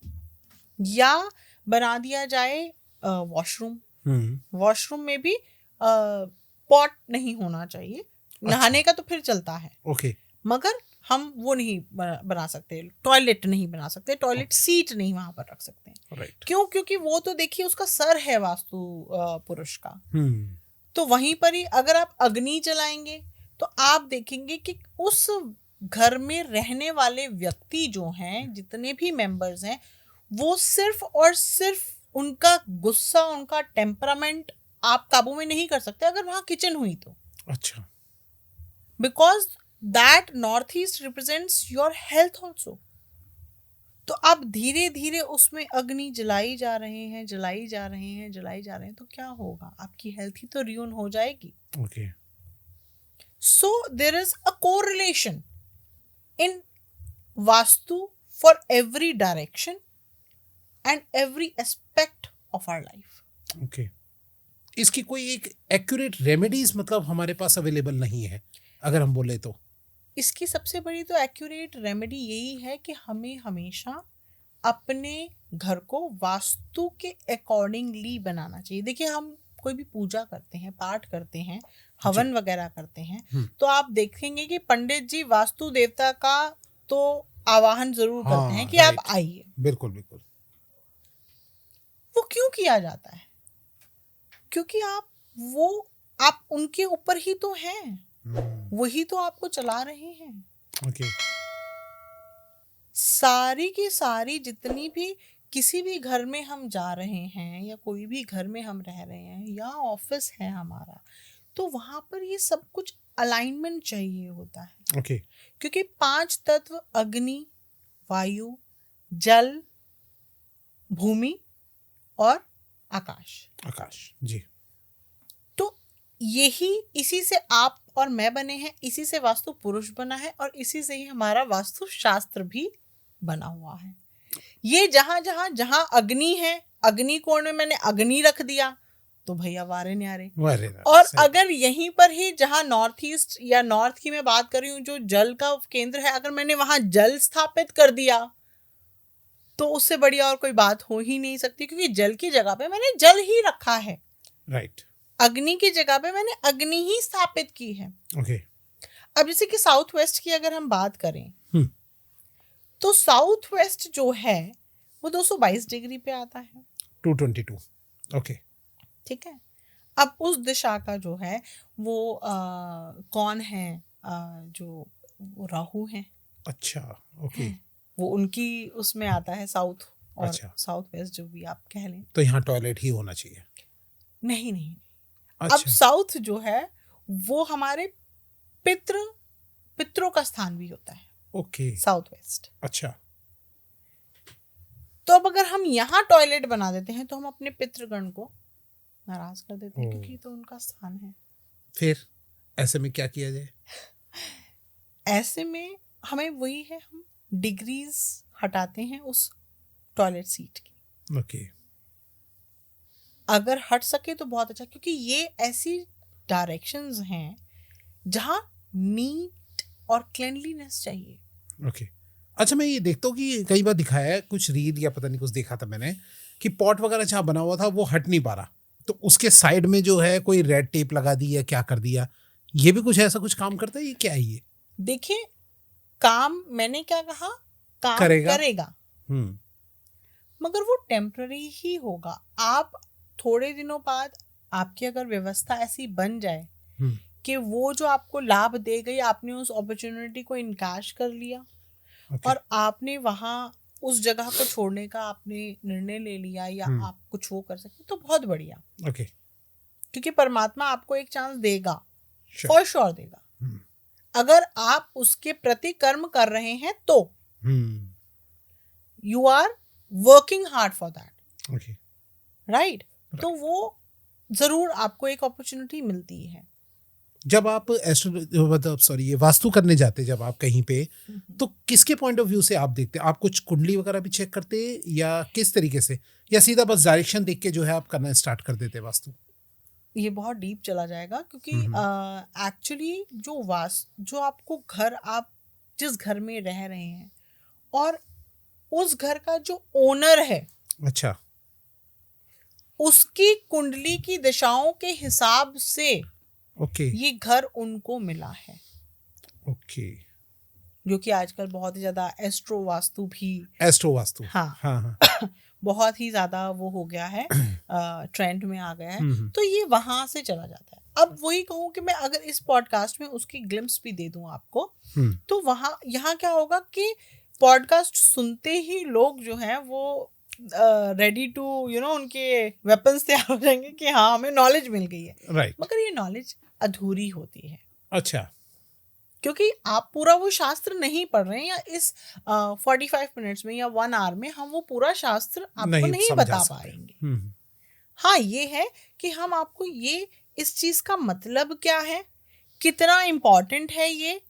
या बना दिया जाए वॉशरूम में भी पॉट नहीं होना चाहिए, नहाने का तो फिर चलता है, ओके, मगर हम वो नहीं बना सकते, टॉयलेट नहीं बना सकते, टॉयलेट सीट नहीं वहां पर रख सकते हैं। राइट, क्यों? क्योंकि वो तो देखिए उसका सर है वास्तु पुरुष का। तो वहीं पर ही अगर आप अग्नि जलाएंगे तो आप देखेंगे कि उस घर में रहने वाले व्यक्ति जो हैं, जितने भी मेंबर्स हैं, वो सिर्फ और सिर्फ उनका गुस्सा, उनका टेम्परामेंट आप काबू में नहीं कर सकते अगर वहां किचन हुई तो। अच्छा, because that north east represents your health also. तो आप धीरे धीरे उसमें अग्नि जलाई जा रहे हैं, जलाई जा रहे हैं, जलाई जा रहे हैं, तो क्या होगा, आपकी हेल्थ ही तो रियून हो जाएगी। Okay, so there is a correlation in vastu for every direction and every aspect of our life. Okay. इसकी कोई एक एक्यूरेट रेमेडीज मतलब हमारे पास अवेलेबल नहीं है अगर हम बोले तो? इसकी सबसे बड़ी तो एक्यूरेट रेमेडी यही है कि हमें हमेशा अपने घर को वास्तु के अकॉर्डिंगली बनाना चाहिए। देखिए, हम कोई भी पूजा करते हैं, पाठ करते हैं, हवन वगैरह करते हैं, तो आप देखेंगे कि पंडित जी वास्तु देवता का तो आवाहन जरूर करते हैं कि आप आइए। बिल्कुल बिल्कुल। वो क्यों किया जाता है? क्योंकि आप उनके ऊपर ही तो हैं, वही तो आपको चला रहे हैं। ओके। सारी की सारी जितनी भी किसी भी घर में हम जा रहे हैं या कोई भी घर में हम रह रहे हैं या ऑफिस है हमारा, तो वहां पर ये सब कुछ अलाइनमेंट चाहिए होता है। ओके। क्योंकि 5 तत्व अग्नि, वायु, जल, भूमि और आकाश जी। तो यही, इसी से आप और मैं बने हैं, इसी से वास्तु पुरुष बना है और इसी से ही हमारा वास्तु शास्त्र भी बना हुआ है। ये जहां अग्नि है, अग्नि कोण में मैंने अग्नि रख दिया तो भैया वारे न्यारे। और अगर यहीं पर ही जहां नॉर्थ ईस्ट या नॉर्थ की मैं बात कर रही हूँ जो जल का केंद्र है, अगर मैंने वहां जल स्थापित कर दिया तो उससे बढ़िया और कोई बात हो ही नहीं सकती, क्योंकि जल की जगह पे मैंने जल ही रखा है। राइट। अग्नि की जगह पे मैंने अग्नि ही स्थापित की है। ओके। अब जैसे कि साउथ वेस्ट की अगर हम बात करें तो साउथ वेस्ट जो है वो 222 डिग्री पे आता है, 222। ओके, ठीक है। अब उस दिशा का जो है वो कौन है, जो वो राहु है। अच्छा, ओके। वो उनकी उसमें आता है साउथ और अच्छा। साउथ वेस्ट जो भी आप कह लें। तो यहाँ टॉयलेट ही होना चाहिए? नहीं। अच्छा। अब साउथ जो है वो हमारे पितरों का स्थान भी होता है। ओके। South waste. अच्छा। तो अब अगर हम यहाँ टॉयलेट बना देते हैं तो हम अपने पितृगण को नाराज कर देते हैं, क्योंकि तो उनका स्थान है। फिर ऐसे में क्या किया जाए? ऐसे में हमें वही है, हम डिग्रीज हटाते हैं उस टॉयलेट सीट की। ओके। अगर हट सके तो बहुत अच्छा, क्योंकि ये ऐसी डायरेक्शंस हैं जहां नीट और क्लीनलीनेस चाहिए। ओके। अच्छा, मैं ये देखता हूँ कि कई बार दिखाया है, कुछ रील या पता नहीं कुछ देखा था मैंने, कि पॉट वगैरह जहाँ बना हुआ था वो हट नहीं पा रहा, तो उसके साइड में जो है कोई रेड टेप लगा दी या क्या कर दिया, ये भी कुछ ऐसा कुछ काम करता है? ये क्या है ये? देखिए, काम मैंने क्या कहा, काम करेगा। मगर वो टेम्पररी ही होगा। आप थोड़े दिनों बाद आपकी अगर व्यवस्था ऐसी बन जाए कि वो जो आपको लाभ दे गई, आपने उस अपॉर्चुनिटी को इनकाश कर लिया और आपने वहां उस जगह को छोड़ने का आपने निर्णय ले लिया या आप कुछ वो कर सकते, तो बहुत बढ़िया। ओके। क्योंकि परमात्मा आपको एक चांस देगा, फॉर श्योर देगा, अगर आप उसके प्रति कर्म कर रहे हैं तो। You are working hard for that, right? तो वो जरूर आपको एक अपॉर्चुनिटी मिलती है। जब आप ये वास्तु करने जाते, जब आप कहीं पे, तो किसके पॉइंट ऑफ व्यू से आप देखते हैं? आप कुछ कुंडली वगैरह भी चेक करते हैं या किस तरीके से, या सीधा बस डायरेक्शन देख के जो है आप करना स्टार्ट कर देते वास्तु? ये बहुत डीप चला जाएगा, क्योंकि एक्चुअली जो आपको घर, आप जिस घर में रह रहे हैं और उस घर का जो ओनर है, अच्छा, उसकी कुंडली की दिशाओं के हिसाब से ये घर उनको मिला है। ओके। जो कि आजकल बहुत ही ज्यादा एस्ट्रो वास्तु हाँ। बहुत ही ज्यादा वो हो गया है, ट्रेंड में आ गया है, तो ये वहां से चला जाता है। अब वही कहूँ कि मैं अगर इस पॉडकास्ट में उसकी ग्लिम्स भी दे दूं आपको, तो यहाँ क्या होगा कि पॉडकास्ट सुनते ही लोग जो हैं वो रेडी टू उनके वेपन्स तैयार हो जाएंगे कि हाँ हमें नॉलेज मिल गई है, राइट। मगर ये नॉलेज अधूरी होती है अच्छा, क्योंकि आप पूरा वो शास्त्र नहीं पढ़ रहे हैं, या इस 45 मिनट्स में या 1 आवर में हम वो पूरा शास्त्र आपको नहीं समझा बता सकते। पाएंगे। हाँ ये है कि हम आपको ये इस चीज का मतलब क्या है, कितना इम्पोर्टेंट है ये,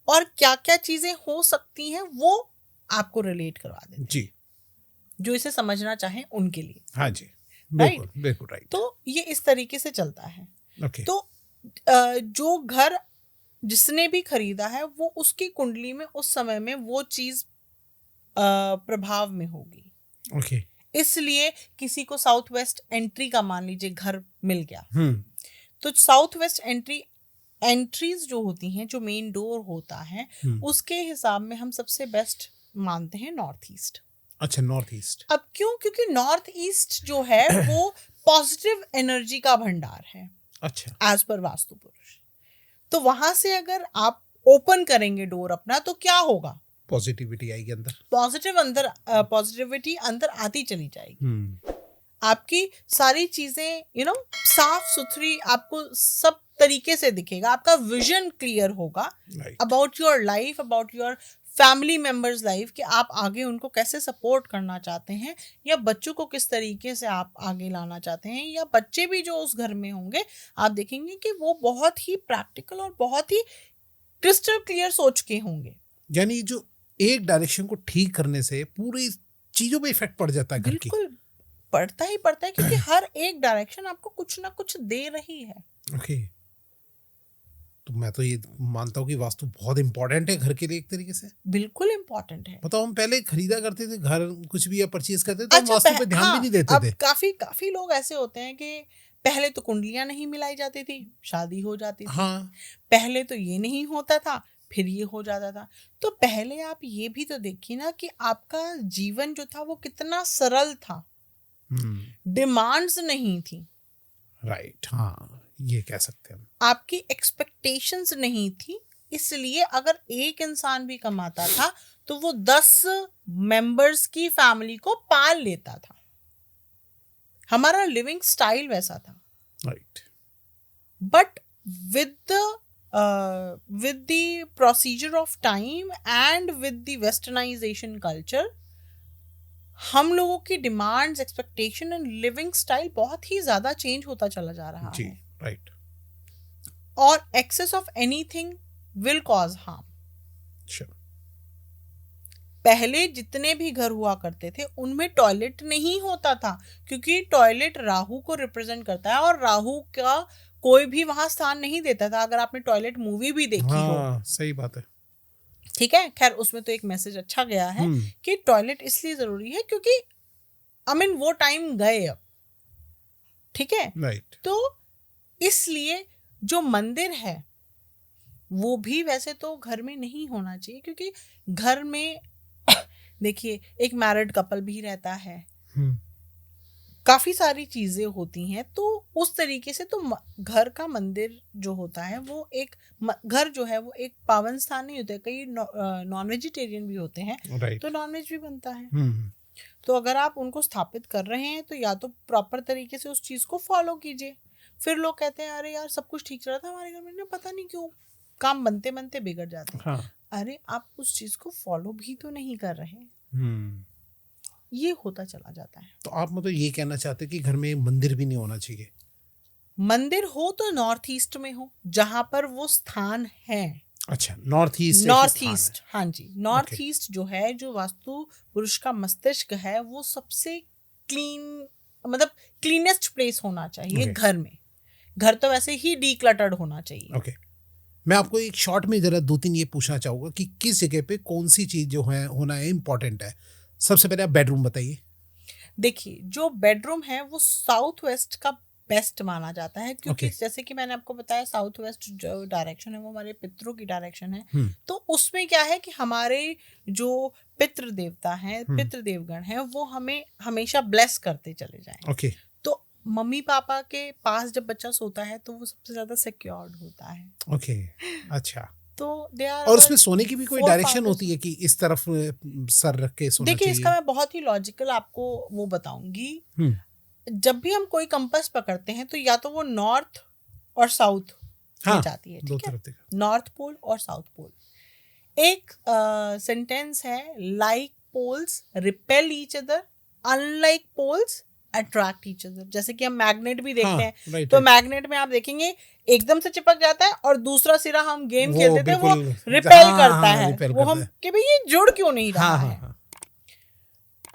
और क्या क्या चीजें हो सकती हैं वो आपको रिलेट करवा देते जी, जो इसे समझना चाहें उनके लिए। हाँ जी, राइट, बिल्कुल बिल्कुल राइट। तो ये इस तरीके से चलता है। ओके, तो जो घर जिसने भी खरीदा है वो उसकी कुंडली में उस समय में वो चीज प्रभाव में होगी। ओके, इसलिए किसी को साउथ वेस्ट एंट्री का मान लीजिए घर मिल गया, तो साउथ वेस्ट एंट्रीज जो होती हैं, जो मेन डोर होता है, उसके हिसाब में हम सबसे बेस्ट मानते हैं नॉर्थ ईस्ट। अच्छा, नॉर्थ ईस्ट। अब क्यों? क्योंकि नॉर्थ ईस्ट जो है वो पॉजिटिव एनर्जी का भंडार है अच्छा, एज पर वास्तु पुरुष। तो वहां से अगर आप ओपन करेंगे डोर अपना तो क्या होगा? पॉजिटिविटी आएगी अंदर, पॉजिटिविटी अंदर आती चली जाएगी। आपकी सारी चीजें साफ सुथरी, आपको सब तरीके से दिखेगा, आपका विजन क्लियर होगा about your life, about your family members life, कि आप आगे उनको कैसे सपोर्ट करना चाहते हैं, या बच्चों को किस तरीके से आप आगे लाना चाहते हैं, या बच्चे भी जो उस घर में होंगे आप देखेंगे कि वो बहुत ही प्रैक्टिकल और बहुत ही क्रिस्टल क्लियर सोच के होंगे। यानी जो एक डायरेक्शन को ठीक करने से पूरी चीजों पे इफेक्ट पड़ जाता है घर की। बिल्कुल पड़ता ही पड़ता है, क्योंकि हर एक डायरेक्शन आपको कुछ ना कुछ दे रही है। ओके, तो मैं तो ये मानता हूँ कि वास्तु बहुत इंपॉर्टेंट है घर के लिए एक तरीके से। बिल्कुल इम्पोर्टेंट है। मतलब हम पहले खरीदा करते थे घर, कुछ भी या परचेज करते थे तो हम वास्तु पे ध्यान भी नहीं देते अब थे। काफी लोग ऐसे होते हैं कि पहले तो कुंडलियां नहीं मिलाई जाती थी, शादी हो जाती थी। हाँ, पहले तो ये नहीं होता था, फिर ये हो जाता था। तो पहले आप ये भी तो देखिए ना कि आपका जीवन जो था वो कितना सरल था, डिमांड्स नहीं थी। राइट, हाँ ये कह सकते हैं हम। आपकी एक्सपेक्टेशंस नहीं थी, इसलिए अगर एक इंसान भी कमाता था तो वो 10 मेंबर्स की फैमिली को पाल लेता था। हमारा लिविंग स्टाइल वैसा था। Right, but with the procedure of time and with the westernisation culture, हम लोगों की demands, expectation and living style बहुत ही ज्यादा चेंज होता चला जा रहा जी, है। राइट। और excess of anything will cause harm. पहले जितने भी घर हुआ करते थे उनमें टॉयलेट नहीं होता था, क्योंकि टॉयलेट राहु को रिप्रेजेंट करता है और राहु का कोई भी वहां स्थान नहीं देता था। अगर आपने टॉयलेट मूवी भी देखी हो, सही बात है, ठीक है, खैर उसमें तो एक मैसेज अच्छा गया है कि टॉयलेट इसलिए जरूरी है क्योंकि वो टाइम गए अब, ठीक है। राइट। तो इसलिए जो मंदिर है वो भी वैसे तो घर में नहीं होना चाहिए, क्योंकि घर में देखिए एक मैरिड कपल भी रहता है, काफी सारी चीजें होती हैं, तो उस तरीके से तो घर का मंदिर जो होता है वो एक घर जो है वो एक पावन स्थान नहीं होता है। कई नॉन वेजिटेरियन भी होते हैं, तो नॉन वेज भी बनता है। तो अगर आप उनको स्थापित कर रहे हैं तो या तो प्रॉपर तरीके से उस चीज को फॉलो कीजिए। फिर लोग कहते हैं अरे यार सब कुछ ठीक चल रहा था हमारे घर में, ना पता नहीं क्यों काम बनते बनते बिगड़ जाते हैं। अरे आप उस चीज को फॉलो भी तो नहीं कर रहे, ये होता चला जाता है। तो आप मतलब ये कहना चाहते हैं कि घर में मंदिर भी नहीं होना चाहिए? मंदिर हो तो नॉर्थ ईस्ट में हो जहां पर वो स्थान है। अच्छा, नॉर्थ ईस्ट। हाँ जी, नॉर्थ ईस्ट जो है, जो वास्तु पुरुष का मस्तिष्क है, वो सबसे क्लीन, मतलब क्लीनेस्ट प्लेस होना चाहिए घर में। घर तो वैसे ही डीक्लटर्ड होना चाहिए। मैं आपको एक शॉर्ट में जरा 2-3 ये पूछना चाहूंगा कि किस जगह पे कौन सी चीज जो है होना है इम्पोर्टेंट है। सबसे पहले आप बेडरूम बताइए। देखिए जो बेडरूम है वो साउथ वेस्ट का बेस्ट माना जाता है, क्योंकि जैसे कि मैंने आपको बताया साउथ वेस्ट जो डायरेक्शन है वो हमारे पितरों की डायरेक्शन है। तो उसमें क्या है कि हमारे जो पितृ देवता हैं, पितृ देवगण हैं, वो हमें हमेशा ब्लेस करते चले जाएं। तो मम्मी पापा के पास जब बच्चा सोता है तो वो सबसे ज्यादा सिक्योर्ड होता है। अच्छा। तो दे आर और उसमें सोने की भी कोई four डायरेक्शन founders. होती है कि इस तरफ सर रख के सोना देखिए, चाहिए? इसका मैं बहुत ही लॉजिकल आपको वो बताऊंगी. हम्म, जब भी हम कोई कंपास पकड़ते हैं तो या तो वो नॉर्थ और साउथ में हाँ, जाती है, दो ठीक है, तरफ देखा। नॉर्थ पोल और साउथ पोल. एक सेंटेंस है, like poles repel each other, unlike poles attract each other. जैसे कि हम मैग्नेट भी देखते हाँ, हैं, right, तो right. मैग्नेट में आप देखेंगे एकदम से चिपक जाता है और दूसरा सिरा हम गेम वो खेलते थे वो बिल्कुल, रिपेल हाँ, करता हाँ, है, repel वो करता हम है। कि भाई ये जुड़ क्यों नहीं रहा हाँ, हाँ, है. हाँ,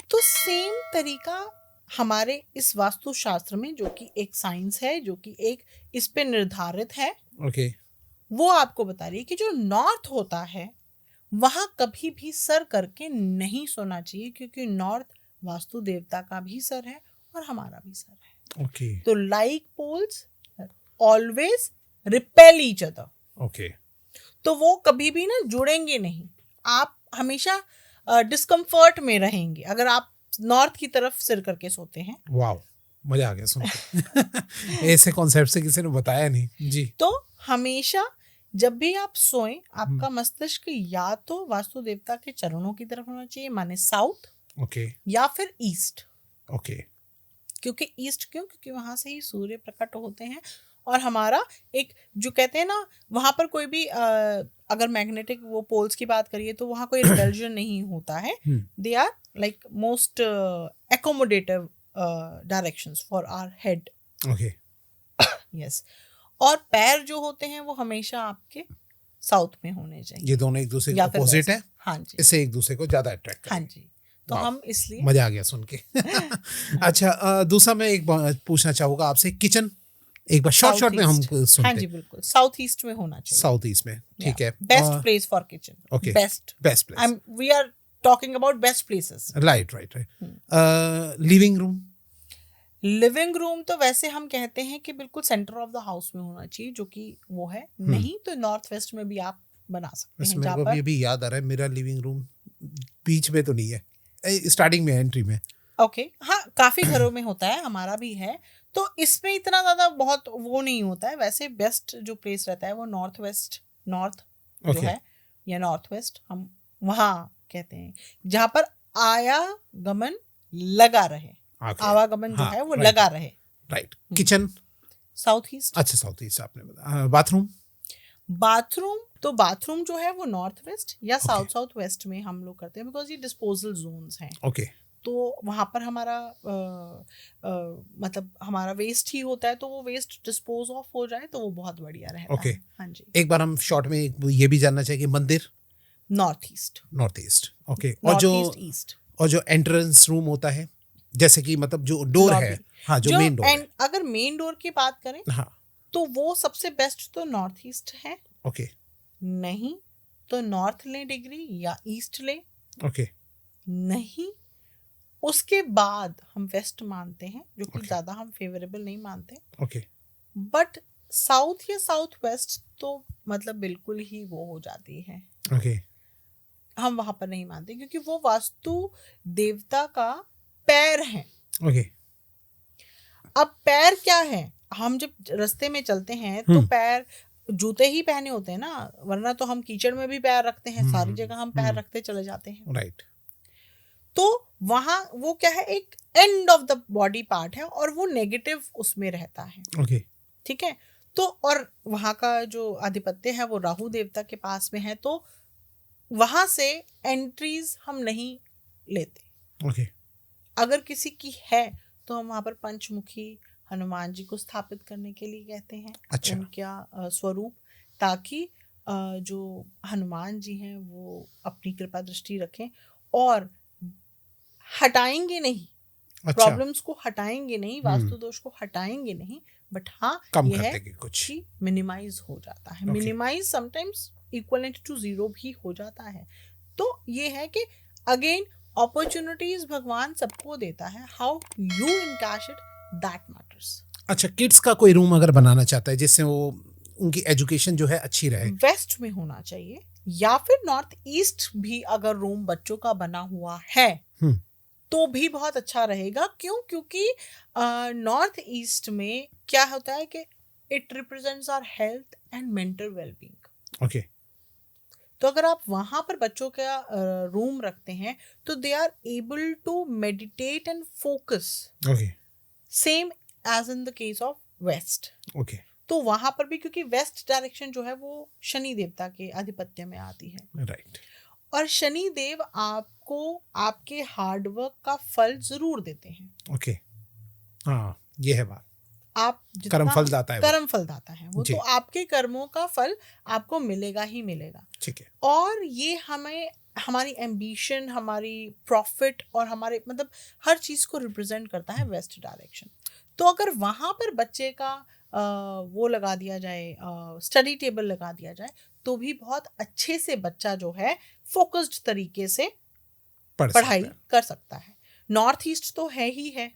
तो सेम तरीका हमारे इस वास्तुशास्त्र में, जो कि एक साइंस है, जो कि एक इस पे निर्धारित है, ओके, वो आपको बता रही है कि जो नॉर्थ होता है वहां कभी भी सर करके नहीं सोना चाहिए, क्योंकि नॉर्थ वास्तु देवता का भी सर है और हमारा भी सर है. ओके, तो like poles always repel each other. Okay, तो वो कभी भी ना जुड़ेंगे नहीं. आप हमेशा डिस्कम्फर्ट में रहेंगे अगर आप नॉर्थ की तरफ सिर करके सोते हैं. वाओ, मजा आ गया सुन के। ऐसे कॉन्सेप्ट से किसी ने बताया नहीं जी. तो हमेशा जब भी आप सोएं, आपका मस्तिष्क या तो वास्तु देवता के चरणों की तरफ होना चाहिए, माने साउथ, ओके, या फिर ईस्ट. ओके, क्योंकि ईस्ट क्यों? क्योंकि वहां से ही सूर्य प्रकट होते हैं और हमारा एक जो कहते हैं ना, वहां पर कोई भी अगर मैग्नेटिक वो पोल्स की बात करिए तो वहां कोई रिपल्जन नहीं होता है. They are like most accommodative directions for our head. Okay, yes. और पैर जो होते हैं वो हमेशा आपके साउथ में होने चाहिए, ये दोनों एक दूसरे के या फिर अपोजिट है. west. हाँ जी, इससे एक दूसरे को ज्यादा अट्रैक्ट हाँ करेंगे. जी. तो वाह, हम इसलिए मजा आ गया सुन के. अच्छा, दूसरा मैं एक बात पूछना चाहूंगा आपसे. किचन एक बार शॉर्ट South में हम east. हाँ सुनते जी, हैं. बिल्कुल साउथ ईस्ट में होना चाहिए. साउथ ईस्ट में, ठीक है. Best place for kitchen. okay. Best best place. We are talking about best places. Right, right, right. Living room. Living room तो वैसे हम कहते हैं कि बिल्कुल सेंटर ऑफ द हाउस में होना चाहिए, जो कि वो है. नहीं तो नॉर्थ वेस्ट में भी आप बना सकते हैं. मेरे जहाँ को पर भी याद आ रहा है, मेरा लिविंग रूम बीच में तो नहीं है, स्टार्टिंग में, एंट्री में. ओके, हाँ, काफी घरों में होता है, हमारा भी है. तो इसमें इतना ज्यादा बहुत वो नहीं होता है. वैसे बेस्ट जो प्लेस रहता है वो नॉर्थ वेस्ट, नॉर्थ जो Okay. है, या नॉर्थ वेस्ट हम वहाँ कहते हैं, जहाँ पर आयागमन लगा रहे. Okay. आवागमन जो हाँ, है वो right. लगा रहे. राइट. किचन. South east. अच्छा, साउथ ईस्ट आपने बताया. बाथरूम. बाथरूम तो बाथरूम जो है वो नॉर्थ वेस्ट या Okay. साउथ साउथ वेस्ट में हम लोग करते हैं, बिकॉज ये डिस्पोजल जोन्स हैं. ओके, तो वहाँ पर हमारा मतलब हमारा वेस्ट ही होता है, तो वो वेस्ट डिस्पोज ऑफ हो जाए तो वो बहुत बढ़िया रहता Okay. है. हाँ जी. एक बार हम शॉर्ट में ये भी जानना चाहिए कि मंदिर. North east. North east. Okay. और नॉर्थ जो ईस्ट, ईस्ट. और जो एंट्रेंस रूम होता है, जैसे कि मतलब जो डोर है, हाँ, जो मेन डोर है. अगर मेन डोर की बात करें हाँ, तो वो सबसे बेस्ट तो नॉर्थ ईस्ट है. ओके, नहीं तो नॉर्थ ले डिग्री या ईस्ट ले. ओके, नहीं उसके बाद हम वेस्ट मानते हैं, जो कि Okay. ज्यादा हम फेवरेबल नहीं मानते. ओके, बट साउथ या साउथ वेस्ट तो मतलब बिल्कुल ही वो हो जाती है, ओके, हम वहां पर नहीं मानते, क्योंकि वो वास्तु देवता का पैर है. ओके. अब पैर क्या है? हम जब रास्ते में चलते हैं तो पैर, जूते ही पहने होते हैं ना, वरना तो हम कीचड़ में भी पैर रखते हैं. सारी जगह हम पैर रखते चले जाते हैं. राइट. तो वहां वो क्या है, एक end of the body part है और वो नेगेटिव उसमें रहता है. ओके, ठीक है. तो और वहां का जो आधिपत्य है वो राहु देवता के पास में है, तो वहां से एंट्रीज हम नहीं लेते. ओके, अगर किसी की है तो हम वहां पर पंचमुखी हनुमान जी को स्थापित करने के लिए कहते हैं. अच्छा. उनका स्वरूप, ताकि जो हनुमान जी हैं वो अपनी कृपा दृष्टि रखें और हटाएंगे नहीं, अच्छा, प्रॉब्लम्स को हटाएंगे नहीं, वास्तु दोष को हटाएंगे नहीं, बट हाँ कम ये कर है देंगे कुछ. कि मिनिमाइज हो जाता है. Okay. Minimise sometimes equivalent to zero भी हो जाता है. तो ये है कि अगेन अपॉर्चुनिटीज भगवान सबको देता है, how you encash it that matters. अच्छा, किड्स का कोई रूम अगर बनाना चाहता है जिससे वो उनकी एजुकेशन जो है अच्छी रहे, वेस्ट में होना चाहिए, या फिर नॉर्थ ईस्ट भी अगर रूम बच्चों का बना हुआ है तो भी बहुत अच्छा रहेगा. क्यों? क्योंकि नॉर्थ ईस्ट में क्या होता है कि it represents our health and mental wellbeing. Okay, तो अगर आप वहां पर बच्चों का रूम रखते हैं तो they are able to meditate and focus, okay same as in the case of west. Okay तो वहां पर भी क्योंकि वेस्ट डायरेक्शन जो है वो शनि देवता के आधिपत्य में आती है, राइट और शनि देव आपको आपके हार्डवर्क का फल जरूर देते हैं। ओके हाँ ये है बात, आप कर्म फल दाता है वो। कर्म फल दाता है वो, जी। तो आपके कर्मों का फल आपको मिलेगा ही मिलेगा। ठीक है और ये हमें हमारी एम्बिशन, हमारी प्रॉफिट और हमारे मतलब हर चीज को रिप्रेजेंट करता है वेस्ट डायरेक्शन। तो अगर वहां पर बच्चे का वो लगा दिया जाए, स्टडी टेबल लगा दिया जाए, तो भी बहुत अच्छे से बच्चा जो है फोकस्ड तरीके से पढ़ाई कर सकता है। नॉर्थ ईस्ट तो है ही है,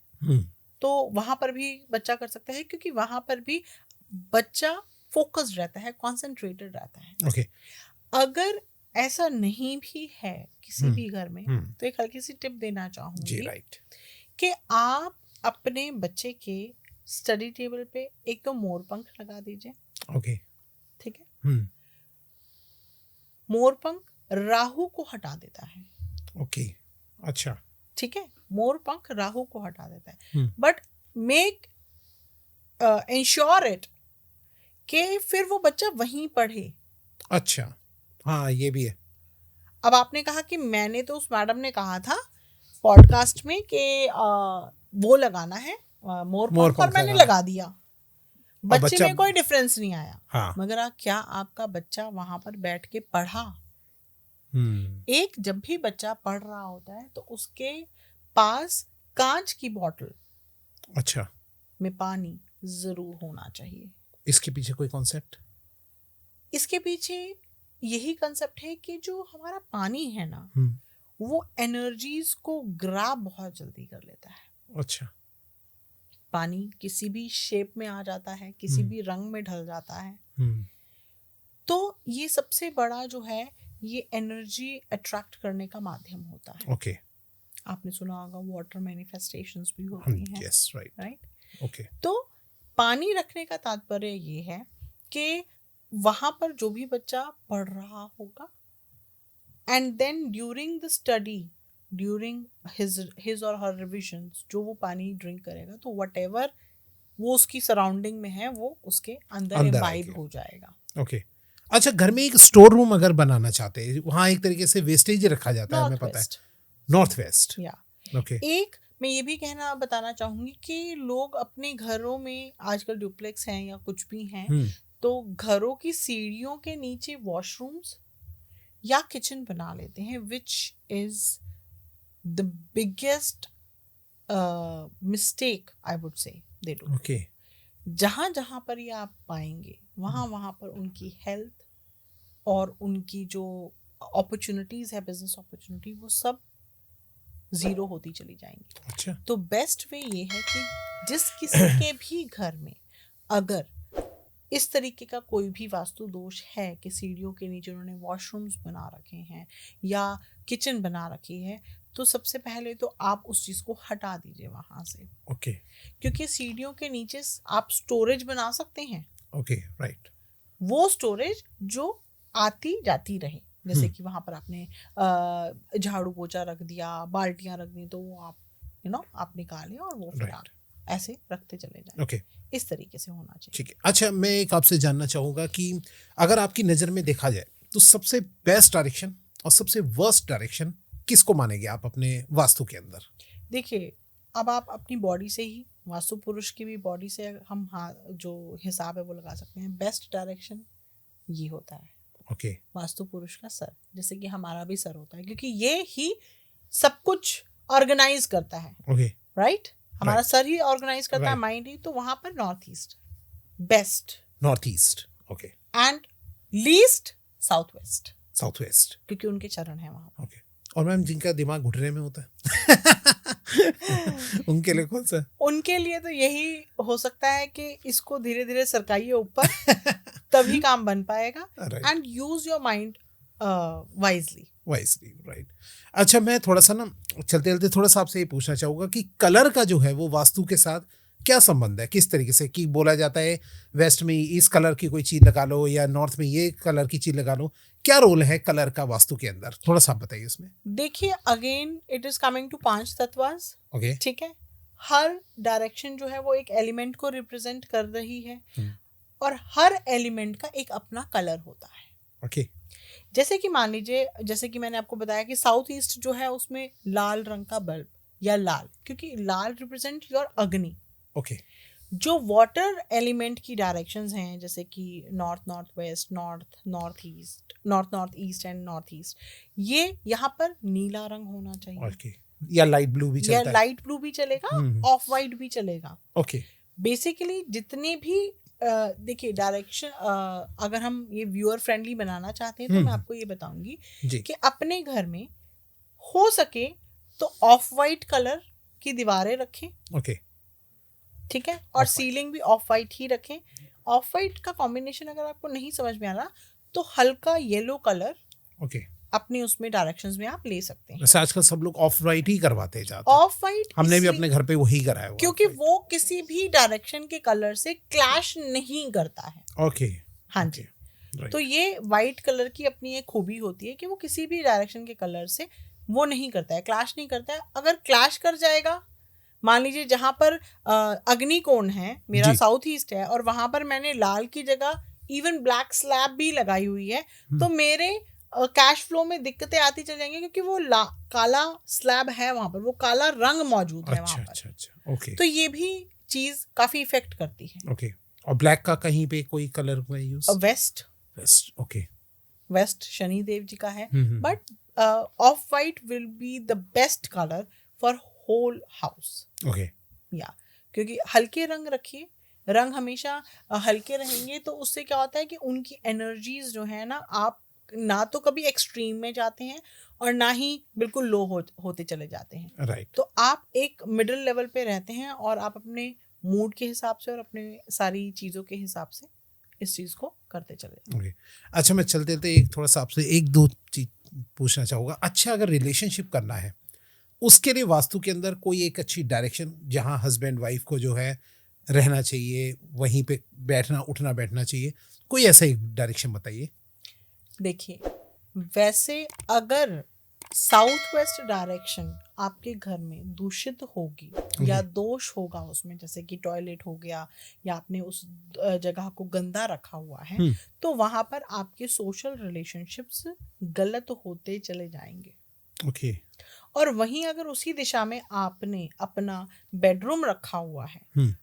तो वहां पर भी बच्चा कर सकता है, क्योंकि वहां पर भी बच्चा फोकस्ड रहता है, कॉन्सेंट्रेटेड रहता है। ओके अगर ऐसा नहीं भी है किसी भी घर में, तो एक हल्की सी टिप देना चाहूंगी जी राइट कि आप अपने बच्चे के स्टडी टेबल पे एक तो मोरपंख लगा दीजिए। ओके ठीक है, मोरपंख राहु को हटा देता है। ओके अच्छा ठीक है, मोरपंख राहु को हटा देता है, बट मेक इंश्योर इट कि फिर वो बच्चा वहीं पढ़े। अच्छा हाँ ये भी है। अब आपने कहा कि मैंने तो उस मैडम ने कहा था पॉडकास्ट में कि वो लगाना है मोरपंख, और मैंने लगा दिया, बच्चे में कोई डिफरेंस नहीं आया। हाँ। मगर क्या आपका बच्चा वहां पर बैठ के पढ़ा? एक जब भी बच्चा पढ़ रहा होता है तो उसके पास कांच की बोतल अच्छा में पानी जरूर होना चाहिए। इसके पीछे कोई कॉन्सेप्ट? इसके पीछे यही कंसेप्ट है कि जो हमारा पानी है ना, वो एनर्जीज को ग्रैब बहुत जल्दी कर लेता है। अच्छा पानी किसी भी शेप में आ जाता है, किसी भी रंग में ढल जाता है। तो ये सबसे बड़ा जो है ये एनर्जी अट्रैक्ट करने का माध्यम होता है। ओके आपने सुना होगा वाटर मैनिफेस्टेशंस भी होती हैं। Yes right okay. तो पानी रखने का तात्पर्य ये है कि वहां पर जो भी बच्चा पढ़ रहा होगा, and then during the study, during his or her revisions, जो वो पानी ड्रिंक करेगा तो व्हाटएवर वो उसकी सराउंडिंग में है वो उसके अंदर इम्बाइब हो जाएगा। ओके अच्छा, घर में एक स्टोर रूम अगर बनाना चाहते हैं, वहाँ एक तरीके से वेस्टेज रखा जाता है, हमें पता है नॉर्थ वेस्ट। या ओके एक मैं ये भी बताना चाहूंगी कि लोग अपने घरों में आजकल डुप्लेक्स हैं या कुछ भी हैं, तो घरों की सीढ़ियों के नीचे वॉशरूम्स या किचन बना लेते हैं, which is the biggest mistake I would say they do. Okay जहां जहां पर ये आप पाएंगे वहां वहां पर उनकी हेल्थ और उनकी जो अपॉर्चुनिटीज है, बिजनेस अपॉर्चुनिटी, वो सब जीरो होती चली जाएंगी। अच्छा तो बेस्ट वे ये है कि जिस किसी के भी घर में अगर इस तरीके का कोई भी वास्तु दोष है कि सीढ़ियों के नीचे उन्होंने वॉशरूम्स बना रखे हैं या किचन बना रखी है, तो सबसे पहले तो आप उस चीज को हटा दीजिए वहां से। ओके क्योंकि सीढ़ियों के नीचे आप स्टोरेज बना सकते हैं। Okay right. वो स्टोरेज जो आती जाती रहे, जैसे कि वहां पर आपने झाड़ू पोछा रख दिया, बाल्टियां रख दी, तो वो आप आप निकालें और वो फिर आप ऐसे रखते चले जाएं। ओके इस तरीके से होना चाहिए। ठीक है। अच्छा, मैं एक आपसे जानना चाहूँगा कि अगर आपकी नज़र में देखा जाए तो सबसे बेस्ट डायरेक्शन और सबसे वर्स्ट डायरेक्शन किसको मानेंगे आप अपने वास्तु के अंदर? देखिए, अब आप अपनी बॉडी से ही, वास्तु पुरुष की भी बॉडी से हम जो हिसाब है वो लगा सकते हैं। बेस्ट डायरेक्शन ये होता है ओके वास्तु पुरुष का सर, जैसे कि हमारा भी सर होता है, क्योंकि ये ही सब कुछ ऑर्गेनाइज करता है। ओके राइट, हमारा सर ही ऑर्गेनाइज करता है, माइंड ही। तो वहां पर north east best, north east okay, and least south west, south west, क्योंकि उनके चरण है वहां। ओके। और मैम जिनका दिमाग घुटने में होता है उनके लिए कौन सा? उनके लिए तो यही हो सकता है कि इसको धीरे धीरे सरकाइए ऊपर, तभी काम बन पाएगा। And use your mind wisely right. अच्छा, मैं थोड़ा सा ना चलते चलते थोड़ा सा आपसे ये पूछना चाहूँगा कि कलर का जो है वो वास्तु के साथ क्या संबंध है? किस तरीके से कि बोला जाता है वेस्ट में इस कलर की कोई चीज़ लगा लो या नॉर्थ में ये कलर की चीज़ लगा लो, क्या रोल है कलर का वास्तु के अंदर, थोड़ा सा बताइए इसमें। देखिए, again it is coming to 5 तत्वास। ओके। ठीक है, हर डायरेक्शन जो है वो एक एलिमेंट को रिप्रेजेंट कर रही है और हर एलिमेंट का एक अपना कलर होता है। ओके। जैसे कि मान लीजिए, जैसे कि मैंने आपको बताया कि साउथ ईस्ट जो है उसमें लाल रंग का बल्ब या लाल, क्योंकि लाल रिप्रेजेंट योर अग्नि। ओके। जो वाटर एलिमेंट की डायरेक्शंस हैं, जैसे कि north north west, north north east and north east, ये यहाँ पर नीला रंग होना चाहिए। ओके। या लाइट ब्लू भी चलता है। या लाइट ब्लू भी चलेगा, ऑफ वाइट भी चलेगा। ओके। बेसिकली जितने भी देखिए डायरेक्शन, अगर हम ये व्यूअर फ्रेंडली बनाना चाहते हैं तो मैं आपको ये बताऊंगी कि अपने घर में हो सके तो ऑफ वाइट कलर की दीवारें रखें। ओके। ठीक है, और सीलिंग भी ऑफ वाइट ही रखें। ऑफ वाइट का कॉम्बिनेशन अगर आपको नहीं समझ में आ रहा तो हल्का येलो कलर ओके अपने उसमें डायरेक्शंस में आप ले सकते हैं। वैसे आजकल सब लोग ऑफ वाइट ही करवाते हैं ज्यादा। ऑफ वाइट हमने भी अपने घर पे वही कराया हुआ, क्योंकि वो किसी भी डायरेक्शन के कलर से क्लैश नहीं करता है। ओके। हाँ जी। तो ये वाइट कलर की अपनी एक खूबी होती है कि वो किसी भी डायरेक्शन के कलर से वो नहीं करता है, क्लैश नहीं करता है। अगर क्लैश कर जाएगा, मान लीजिए जहां पर अग्निकोण है, मेरा साउथ ईस्ट है और वहां पर मैंने लाल की जगह इवन ब्लैक स्लैब भी लगाई हुई है, तो मेरे कैश फ्लो में दिक्कतें आती चल जाएंगी, क्योंकि वो काला स्लैब है वहां पर, वो काला रंग मौजूद है वहां पर। अच्छा। ओके। तो ये भी चीज काफी इफेक्ट करती है। ओके। और ब्लैक का कहीं पे कोई कलर में use? West. Okay. West Shani Dev ji का है, but off white will be the best colour for whole house. Okay. या क्योंकि हल्के रंग रखिए, रंग हमेशा हल्के रहेंगे तो उससे क्या होता है कि उनकी एनर्जीज जो है ना, आप ना तो कभी एक्सट्रीम में जाते हैं और ना ही बिल्कुल लो होते चले जाते हैं। राइट। तो आप एक मिडिल लेवल पे रहते हैं और आप अपने मूड के हिसाब से और अपने सारी चीज़ों के हिसाब से इस चीज़ को करते चले। ओके। अच्छा, मैं चलते एक थोड़ा सा आपसे एक दो चीज पूछना चाहूँगा। अच्छा, अगर रिलेशनशिप करना है उसके लिए वास्तु के अंदर कोई एक अच्छी डायरेक्शन जहाँ हस्बैंड वाइफ को जो है रहना चाहिए, वहीं पे बैठना उठना बैठना चाहिए, कोई ऐसा एक डायरेक्शन बताइए। देखिए, वैसे अगर साउथ वेस्ट डायरेक्शन आपके घर में दूषित होगी या दोष होगा उसमें, जैसे कि टॉयलेट हो गया या आपने उस जगह को गंदा रखा हुआ है, तो वहां पर आपके सोशल रिलेशनशिप्स गलत होते चले जाएंगे। ओके। और वहीं अगर उसी दिशा में आपने अपना बेडरूम रखा हुआ है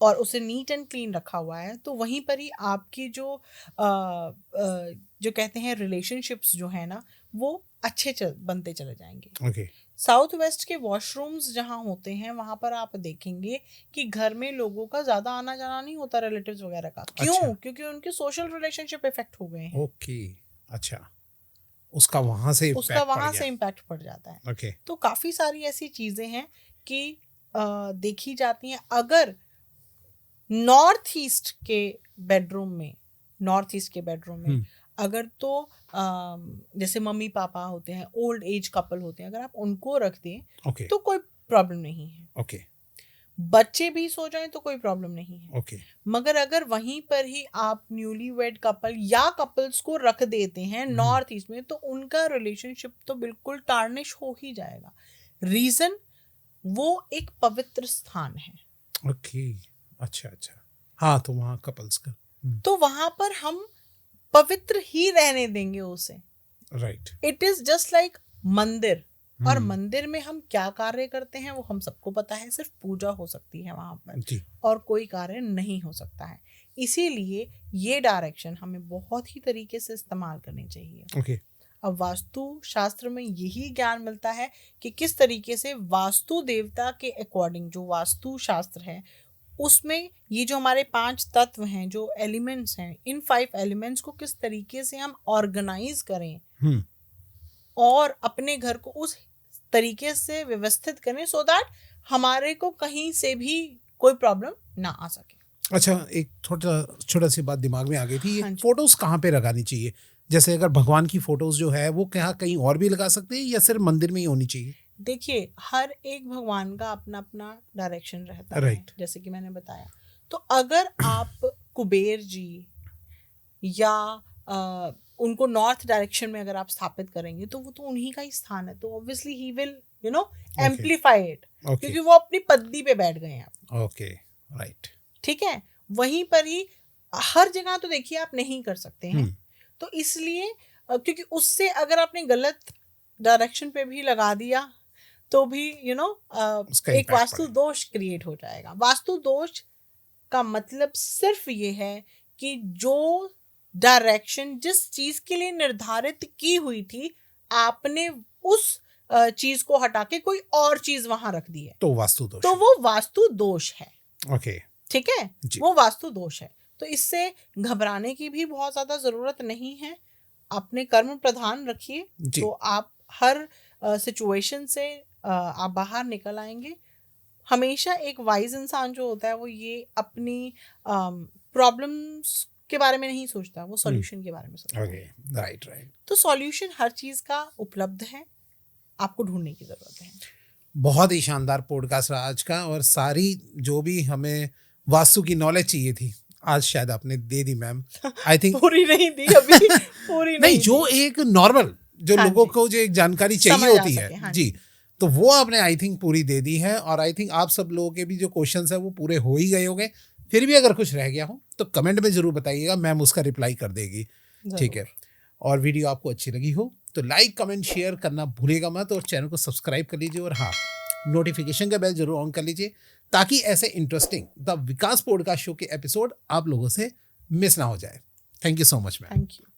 और उसे नीट एंड क्लीन रखा हुआ है, तो वहीं पर ही आपकी जो जो कहते हैं रिलेशनशिप्स जो है ना, वो अच्छे बनते चले जाएंगे। ओके। साउथ वेस्ट के वॉशरूम्स जहाँ होते हैं वहां पर आप देखेंगे कि घर में लोगों का ज्यादा आना जाना नहीं होता, रिलेटिव्स वगैरह का। क्यों? अच्छा। क्योंकि उनके सोशल रिलेशनशिप इफेक्ट हो गए हैं। ओके। अच्छा, उसका वहां से इम्पैक्ट पड़ जाता है। ओके। तो काफी सारी ऐसी चीजें हैं कि देखी जाती हैं। अगर नॉर्थ ईस्ट के बेडरूम में अगर तो जैसे मम्मी पापा होते हैं, ओल्ड एज कपल होते हैं, अगर आप उनको रख दें तो कोई प्रॉब्लम नहीं है। ओके। बच्चे भी सो जाएं तो कोई प्रॉब्लम नहीं है। ओके। मगर अगर वहीं पर ही आप न्यूली वेड कपल या कपल्स को रख देते हैं नॉर्थ ईस्ट में, तो उनका रिलेशनशिप तो बिल्कुल टार्निश हो ही जाएगा। रीजन, वो एक पवित्र स्थान है। ओके। अच्छा। हाँ, तो वहाँ कपल्स का तो वहां पर हम पवित्र ही रहने देंगे उसे। Right. It is just like मंदिर। और मंदिर में हम क्या कार्य करते हैं वो हम सबको पता है, सिर्फ पूजा हो सकती है वहां पर जी। और कोई कार्य नहीं हो सकता है। इसीलिए ये डायरेक्शन हमें बहुत ही तरीके से इस्तेमाल करनी चाहिए। ओके। अब वास्तु शास्त्र में यही ज्ञान मिलता है कि किस तरीके से वास्तु देवता के अकॉर्डिंग जो वास्तु शास्त्र है उसमें ये जो हमारे 5 तत्व हैं, जो एलिमेंट्स हैं, इन 5 एलिमेंट्स को किस तरीके से हम ऑर्गेनाइज करें और अपने घर को उस तरीके से व्यवस्थित करें सो दैट हमारे को कहीं से भी कोई प्रॉब्लम ना आ सके। अच्छा, एक छोटा सी बात दिमाग में आ गई थी। हाँ, फोटोज कहाँ पे लगानी चाहिए? जैसे अगर भगवान की फोटोज जो है वो कहीं और भी लगा सकते हैं या सिर्फ मंदिर में ही होनी चाहिए? देखिए, हर एक भगवान का अपना अपना डायरेक्शन रहता है, जैसे कि मैंने बताया। तो अगर आप कुबेर जी या उनको नॉर्थ डायरेक्शन में अगर आप स्थापित करेंगे तो वो तो उन्हीं का ही स्थान है, तो obviously he will amplify it, क्योंकि वो अपनी पदवी पे बैठ गए हैं। ओके, राइट, ठीक है, वहीं पर ही हर जगह तो देखिए आप नहीं कर सकते हैं, तो इसलिए क्योंकि उससे अगर आपने गलत डायरेक्शन पे भी लगा दिया तो भी एक वास्तु दोष क्रिएट हो जाएगा। वास्तु दोष का मतलब सिर्फ ये है कि जो डायरेक्शन जिस चीज के लिए निर्धारित की हुई थी, आपने उस चीज को हटा के कोई और चीज वहां रख दी है, तो वास्तु दोष, तो वो वास्तु दोष है। ओके, ठीक है, वो वास्तु दोष है। तो इससे घबराने की भी बहुत ज्यादा जरूरत नहीं है, अपने कर्म प्रधान रखिए, तो आप हर सिचुएशन से आप बाहर निकल आएंगे। हमेशा एक वाइज इंसान जो होता है वो ये अपनी प्रॉब्लम्स के बारे में नहीं सोचता, वो सॉल्यूशन के बारे में सोचता है। राइट। तो सॉल्यूशन हर चीज का उपलब्ध है, आपको ढूंढने की जरूरत है। बहुत ही शानदार पॉडकास्ट रहा आज का, और सारी जो भी हमें वास्तु की नॉलेज चाहिए थी आज शायद आपने दे दी मैम। आई थिंक पूरी नहीं दी अभी, पूरी नहीं, जो एक नॉर्मल जो हाँ लोगों को जो एक जानकारी चाहिए होती है, हाँ जी, तो वो आपने आई थिंक पूरी दे दी है। और आई थिंक आप सब लोगों के भी जो क्वेश्चंस है वो पूरे हो ही गए होंगे। फिर भी अगर कुछ रह गया हो तो कमेंट में जरूर बताइएगा, मैम उसका रिप्लाई कर देगी। ठीक है, और वीडियो आपको अच्छी लगी हो तो लाइक कमेंट शेयर करना भूलेगा मत, और चैनल को सब्सक्राइब कर लीजिए, और हाँ, नोटिफिकेशन का बेल जरूर ऑन कर लीजिए, ताकि ऐसे interesting the Vikas podcast show के एपिसोड आप लोगों से मिस ना हो जाए। Thank you so much ma'am. Thank you.